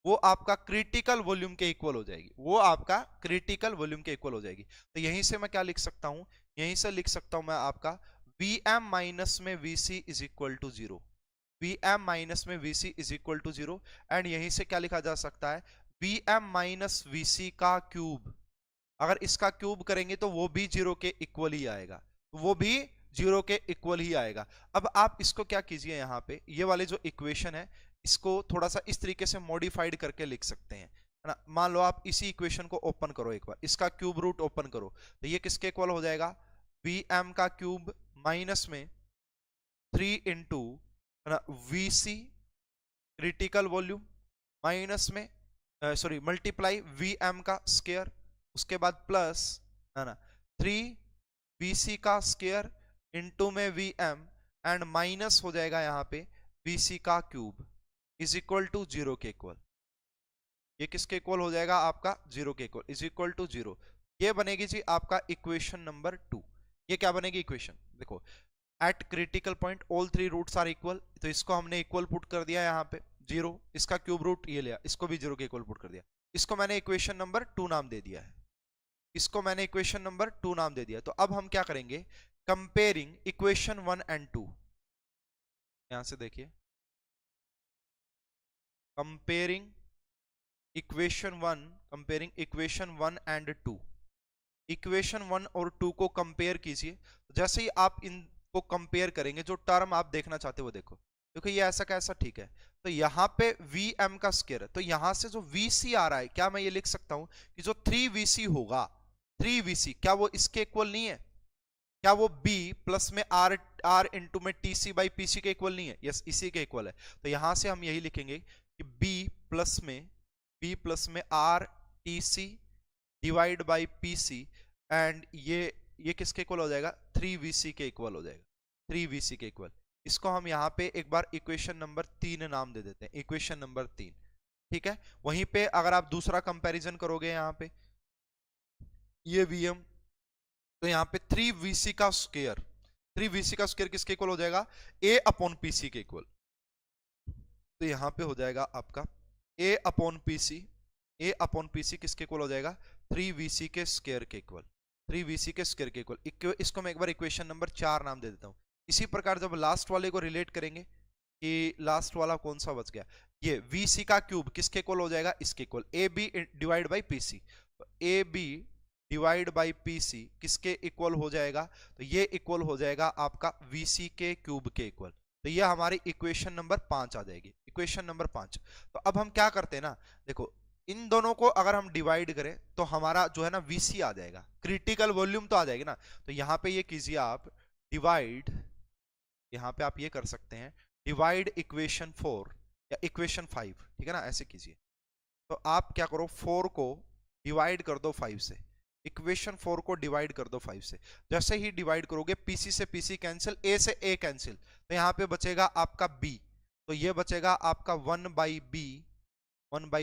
वो आपका क्रिटिकल वॉल्यूम के इक्वल हो जाएगी, वो आपका क्रिटिकल वॉल्यूम के इक्वल हो जाएगी। तो यहीं से मैं क्या लिख सकता हूं, यहीं से लिख सकता हूं मैं आपका Vm माइनस में Vc is equal to 0, Vm minus में Vc is equal to 0। And यहीं से क्या लिखा जा सकता है, Vm माइनस Vc का क्यूब, अगर इसका क्यूब करेंगे तो वो भी 0 के इक्वल ही आएगा, वो भी 0 के इक्वल ही आएगा। अब आप इसको क्या कीजिए, यहाँ पे ये वाले जो इक्वेशन है इसको थोड़ा सा इस तरीके से मॉडिफाइड करके लिख सकते हैं, है ना। मान लो आप इसी इक्वेशन को ओपन करो एक बार, इसका क्यूब रूट ओपन करो, तो ये किसके इक्वल हो जाएगा, Vm का क्यूब माइनस में 3 into Vc critical volume minus में सॉरी मल्टीप्लाई Vm का स्क्वायर, उसके बाद प्लस है ना 3 Vc का स्क्वायर इंटू में Vm एंड माइनस हो जाएगा यहाँ पे Vc का क्यूब इज इक्वल टू 0 के इक्वल। ये किसके इक्वल हो जाएगा, आपका 0 के इक्वल, इज इक्वल टू 0। ये बनेगी जी आपका इक्वेशन नंबर 2। ये क्या बनेगी इक्वेशन, देखो at critical point all three roots are equal, तो इसको हमने इक्वल पुट कर दिया यहाँ पे 0, इसका क्यूब रूट ये लिया, इसको भी 0 के इक्वल पुट कर दिया, इसको मैंने इक्वेशन नंबर 2 नाम दे दिया है, इसको मैंने इक्वेशन नंबर 2 नाम दे दिया। तो अब हम क्या करेंगे, कंपेयरिंग इक्वेशन 1 एंड 2, यहां से देखिए कंपेयरिंग इक्वेशन 1 एंड 2, इक्वेशन 1 और 2 को कंपेयर कीजिए। जैसे ही आप इनको कंपेयर करेंगे, जो टर्म आप देखना चाहते हो वो देखो, देखो ये ऐसा कैसा, ठीक है। तो यहाँ पे Vm का स्क्वायर है, तो यहां से जो Vc आ रहा है, क्या मैं ये लिख सकता हूं कि जो 3Vc होगा, 3Vc क्या वो इसके इक्वल नहीं है, क्या वो B प्लस में R इंटू में TC बाई PC के इक्वल नहीं है, यस इसी के इक्वल है। तो यहां से हम यही लिखेंगे कि B प्लस में R TC divide by PC and ये किसके इक्वल हो जाएगा, 3Vc के इक्वल हो जाएगा, 3Vc के इक्वल। इसको हम यहाँ पे एक बार इक्वेशन नंबर 3 नाम दे देते हैं, इक्वेशन नंबर 3, ठीक है। वहीं पे अगर आप दूसरा कंपैरिजन करोगे यहाँ पे ये Vm, तो यहाँ पे 3Vc का स्क्वायर, 3Vc का स्क्वायर किसके इक्वल हो जाएगा, A अपॉन PC के इक्वल। तो यहाँ पे हो जाएगा आपका A अपॉन PC किसके इक्वल हो जाएगा, 3Vc के स्क्वायर के इक्वल, 3Vc के स्क्वायर के इक्वल। इसको मैं एक बार इक्वेशन नंबर 4 नाम दे देता हूँ। इसी प्रकार जब लास्ट वाले को रिलेट करेंगे कि लास्ट वाला कौन सा बच गया, ये Vc का क्यूब किसके इक्वल हो जाएगा, इसके equal, AB divide by PC। तो AB डिवाइड बाई PC किसके इक्वल हो जाएगा, तो ये इक्वल हो जाएगा आपका Vc के क्यूब के इक्वल। तो ये हमारी इक्वेशन नंबर 5 आ जाएगी, इक्वेशन नंबर 5। तो अब हम क्या करते हैं ना, देखो इन दोनों को अगर हम डिवाइड करें तो हमारा जो है ना Vc आ जाएगा, क्रिटिकल वॉल्यूम तो आ जाएगी ना। तो यहाँ पे ये कीजिए आप डिवाइड, यहाँ पे आप ये कर सकते हैं डिवाइड इक्वेशन 4 या इक्वेशन 5, ठीक है ना, ऐसे कीजिए। तो आप क्या करो, 4 को डिवाइड कर दो 5 से, इक्वेशन 4 को डिवाइड कर दो 5 से। जैसे ही डिवाइड करोगे PC से PC कैंसिल, A से A कैंसिल, तो यहाँ पे बचेगा आपका B, तो ये बचेगा आपका 1 by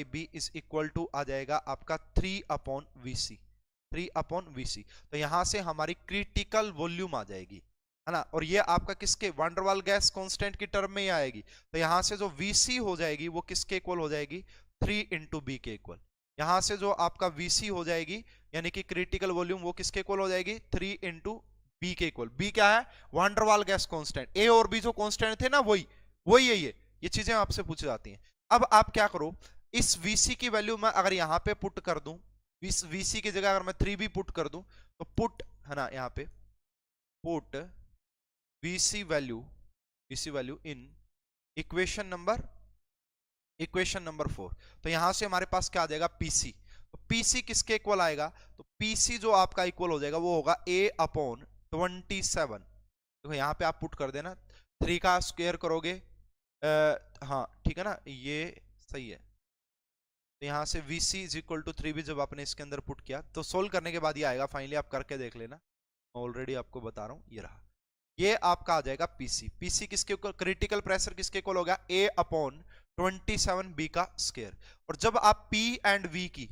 B is equal to आ जाएगा आपका 3 अपॉन VC। तो यहां से हमारी क्रिटिकल वॉल्यूम आ जाएगी, है ना। और ये आपका किसके, वांडरवाल गैस कांस्टेंट की टर्म में ही आएगी। तो यहां से जो Vc हो जाएगी वो किसके इक्वल हो जाएगी, 3 इंटू B के इक्वल। यहां से जो आपका Vc हो जाएगी यानी कि क्रिटिकल वॉल्यूम, वो किसके इक्वल हो जाएगी, 3 इंटू B के इक्वल। B क्या है, वांडरवाल गैस कांस्टेंट। A और B जो कांस्टेंट थे ना, वही है ये चीजें आपसे पूछी जाती हैं। अब आप क्या करो, इस Vc की वैल्यू मैं अगर यहाँ पे पुट कर दूं, इस Vc की जगह अगर मैं 3 भी पुट कर दूं, तो पुट है ना यहाँ पे put VC value in equation number 4। तो यहां से हमारे पास क्या आ जाएगा, PC। तो PC किसके इक्वल आएगा, तो PC जो आपका इक्वल हो जाएगा वो होगा A/27। देखो यहाँ पे आप पुट कर देना, 3 का स्क्वायर करोगे, हाँ ठीक है ना, ये सही है। तो यहाँ से VC इज इक्वल टू 3 भी जब आपने इसके अंदर पुट किया तो सोल्व करने के बाद ये आएगा, फाइनली आप करके देख लेना, ऑलरेडी आपको बता रहा हूँ, ये रहा, ये आपका आ जाएगा PC किसके इक्वल, क्रिटिकल प्रेशर किसके इक्वल हो गया, A/27B का स्क्वायर। और जब आप P एंड V की,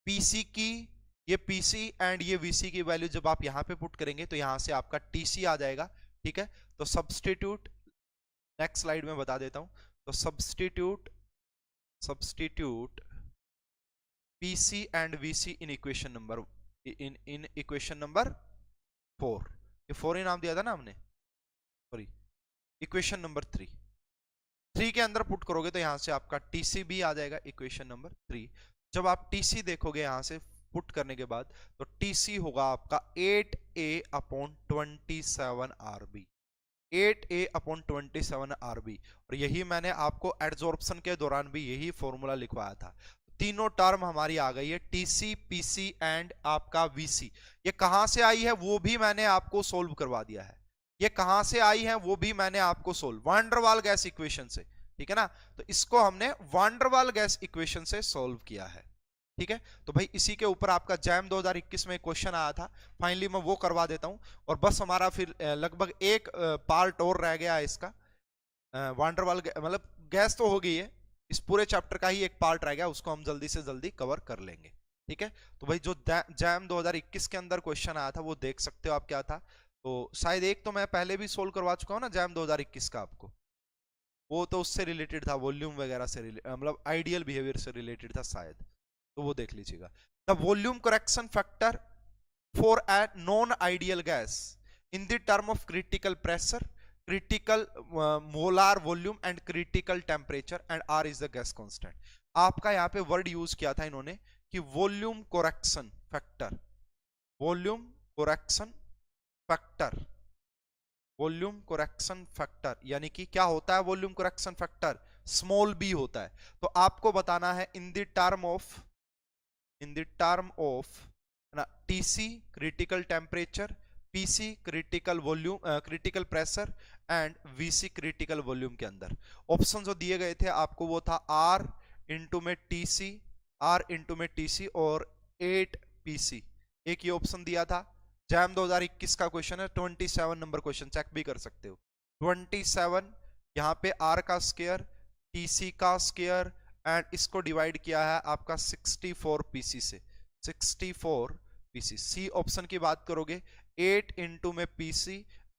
PC की, ये PC एंड ये VC की वैल्यू जब आप यहाँ पे पुट करेंगे तो यहाँ से आपका TC आ जाएगा, ठीक है। तो सब्सटीट्यूट, नेक्स्ट स्लाइड में बता देता हूं, तो substitute PC and VC in equation number equation number 4, ये 4 ही नाम दिया था ना हमने, सॉरी, इक्वेशन नंबर 3 के अंदर पुट करोगे तो यहां से आपका TC भी आ जाएगा, इक्वेशन नंबर 3। जब आप TC देखोगे यहां से पुट करने के बाद तो TC होगा आपका 8A/27RB, 8A/27RB। और यही मैंने आपको एड्सॉर्प्शन के दौरान भी यही फॉर्मूला लिखवाया था। तीनों टर्म हमारी आ गई है, TC, PC एंड आपका VC। ये कहां से आई है वो भी मैंने आपको सोल्व करवा दिया है, ये कहां से आई है वो भी मैंने आपको सोल्व, वान डर वाल गैस इक्वेशन से, ठीक है ना। तो इसको हमने वान डर वाल गैस इक्वेशन से सोल्व किया है, ठीक है। तो भाई इसी के ऊपर आपका जैम 2021 में क्वेश्चन आया था, फाइनली मैं वो करवा देता हूं। और बस हमारा फिर लगभग एक पार्ट और रह गया है इसका, वान डर वाल मतलब गैस तो हो गई है, इस पूरे चैप्टर का ही एक पार्ट रह गया, उसको हम जल्दी से जल्दी कवर कर लेंगे, ठीक है। तो भाई जो जैम 2021 के अंदर क्वेश्चन आया था वो देख सकते हो आप क्या था। तो शायद एक तो मैं पहले भी सोल्व करवा चुका हूं ना जैम 2021 का आपको, वो तो उससे रिलेटेड था, वॉल्यूम वगैरह से मतलब आइडियल बिहेवियर से रिलेटेड था शायद, तो वो देख लीजिएगा। The volume correction factor for a non ideal gas in the term of critical pressure, critical molar volume and critical temperature and R is the gas constant. आपका यहाँ पे वर्ड यूज किया था इन्होंने कि volume correction factor, volume correction factor, volume correction factor, यानी कि क्या होता है volume correction factor, small b होता है। तो आपको बताना है इन द टर्म ऑफ ना TC critical temperature, PC critical volume critical pressure and VC critical volume के अंदर। ऑप्शन जो दिए गए थे आपको वो था R इंटू में TC और 8PC, एक ये ऑप्शन दिया था। जैम 2021 का क्वेश्चन है, 27 नंबर क्वेश्चन, चेक भी कर सकते हो। 27 यहाँ पे R का स्क्वायर, TC का स्क्वायर एंड इसको डिवाइड किया है आपका 64 PC से, 64 PC। सी ऑप्शन की बात करोगे 8 इंटू में PC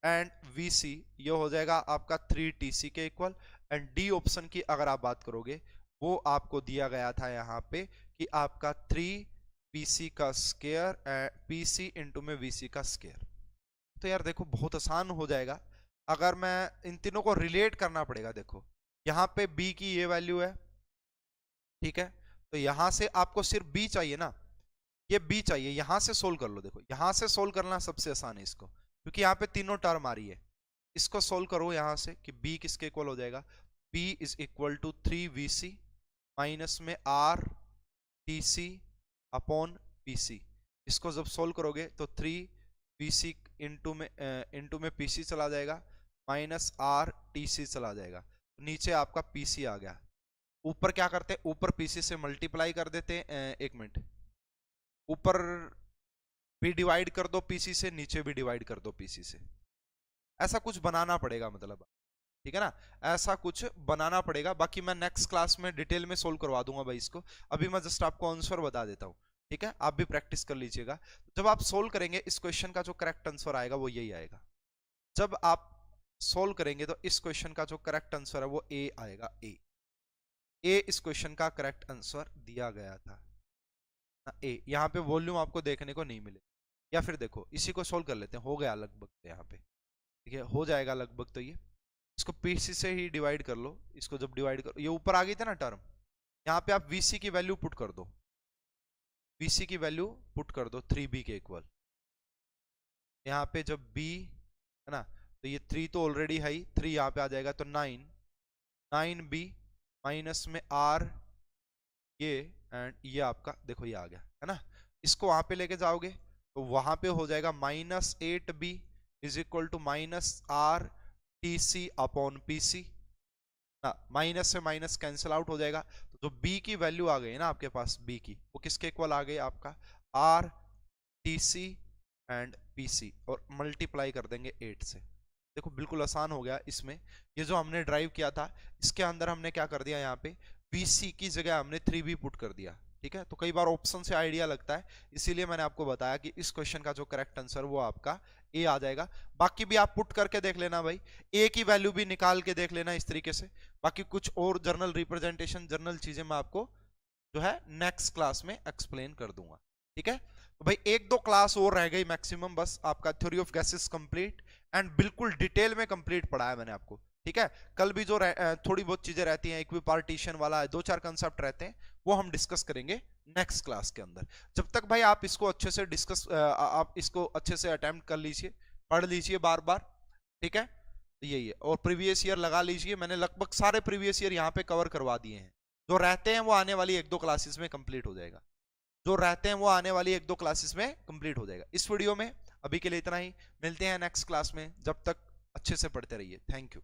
एंड VC, ये हो जाएगा आपका 3 TC के इक्वल। एंड डी ऑप्शन की अगर आप बात करोगे वो आपको दिया गया था यहाँ पे कि आपका 3 PC का स्क्वायर, PC इंटू में VC का स्क्वायर। तो यार देखो बहुत आसान हो जाएगा अगर मैं इन तीनों को रिलेट करना पड़ेगा। देखो यहाँ पे B की ये वैल्यू है, ठीक है, तो यहां से आपको सिर्फ B चाहिए ना, ये B चाहिए, यहां से सोल्व कर लो। देखो यहां से सोल्व करना सबसे आसान है इसको, क्योंकि यहाँ पे तीनों टर्म आ रही है। इसको सोल्व करो यहां से कि B किसके इक्वल हो जाएगा, B is equal to 3VC minus में R TC अपॉन PC। इसको जब सोल्व करोगे तो 3VC इंटू में PC चला जाएगा, माइनस R TC चला जाएगा, नीचे आपका PC आ गया। ऊपर क्या करते हैं, ऊपर PC से मल्टीप्लाई कर देते हैं, एक मिनट, ऊपर भी डिवाइड कर दो PC से, नीचे भी डिवाइड कर दो PC से, ऐसा कुछ बनाना पड़ेगा, मतलब ठीक है ना, ऐसा कुछ बनाना पड़ेगा। बाकी मैं नेक्स्ट क्लास में डिटेल में सोल्व करवा दूंगा भाई इसको, अभी मैं जस्ट आपको आंसर बता देता हूँ, ठीक है, आप भी प्रैक्टिस कर लीजिएगा। जब आप सोल्व करेंगे इस क्वेश्चन का जो करेक्ट आंसर आएगा वो यही आएगा। जब आप सोल्व करेंगे तो इस क्वेश्चन का जो करेक्ट आंसर है वो A आएगा, ए इस क्वेश्चन का करेक्ट आंसर दिया गया था ना, ए। यहाँ पे वॉल्यूम आपको देखने को नहीं मिले, या फिर देखो इसी को सोल्व कर लेते हैं, हो गया लगभग यहाँ पे, ठीक है, हो जाएगा लगभग। तो ये इसको PC से ही डिवाइड कर लो, इसको जब डिवाइड करो, ये ऊपर आ गई थी ना टर्म, यहाँ पे आप VC की वैल्यू पुट कर दो, VC की वैल्यू पुट कर दो 3B के इक्वल। यहाँ पे जब B है ना। तो ये 3 तो ऑलरेडी है ही, 3 यहाँ पे आ जाएगा तो 9, 9b माइनस में r ये एंड ये आपका देखो ये आ गया है ना। इसको वहां पे लेके जाओगे तो वहां पे हो जाएगा -8b is equal to -r/tc upon pc ना, माइनस से माइनस कैंसिल आउट हो जाएगा। तो जो b की वैल्यू आ गई ना आपके पास, b की वो किसके इक्वल आ गई आपका r/tc एंड pc और मल्टीप्लाई कर देंगे 8 से। देखो बिल्कुल आसान हो गया इसमें। ये जो हमने ड्राइव किया था इसके अंदर हमने क्या कर दिया, यहाँ पे BC की जगह हमने 3B पुट कर दिया। ठीक है, तो कई बार ऑप्शन से आइडिया लगता है, इसीलिए मैंने आपको बताया कि इस क्वेश्चन का जो करेक्ट आंसर वो आपका ए आ जाएगा। बाकी भी आप पुट करके देख लेना भाई, ए की वैल्यू भी निकाल के देख लेना इस तरीके से। बाकी कुछ और जर्नल रिप्रेजेंटेशन जर्नल चीजें मैं आपको जो है नेक्स्ट क्लास में एक्सप्लेन कर दूंगा। ठीक है, तो भाई 1-2 क्लास और रह गई मैक्सिमम, बस आपका theory of gases complete and बिल्कुल डिटेल में कंप्लीट पढ़ाया मैंने आपको। ठीक है, कल भी जो थोड़ी बहुत चीजें रहती हैं, इक्विपार्टीशन वाला 2-4 कंसेप्ट रहते हैं, वो हम डिस्कस करेंगे नेक्स्ट क्लास के अंदर। जब तक भाई आप इसको अच्छे से डिस्कस आप इसको अच्छे से अटेम्प्ट कर लीजिए, पढ़ लीजिए बार बार। ठीक है, यही है। और प्रीवियस ईयर लगा लीजिए, मैंने लगभग सारे प्रीवियस ईयर यहाँ पे कवर करवा दिए हैं। जो रहते हैं वो आने वाली 1-2 क्लासेस में कंप्लीट हो जाएगा, जो रहते हैं वो आने वाली 1-2 क्लासेस में कंप्लीट हो जाएगा। इस वीडियो में अभी के लिए इतना ही, मिलते हैं नेक्स्ट क्लास में, जब तक अच्छे से पढ़ते रहिए। Thank you.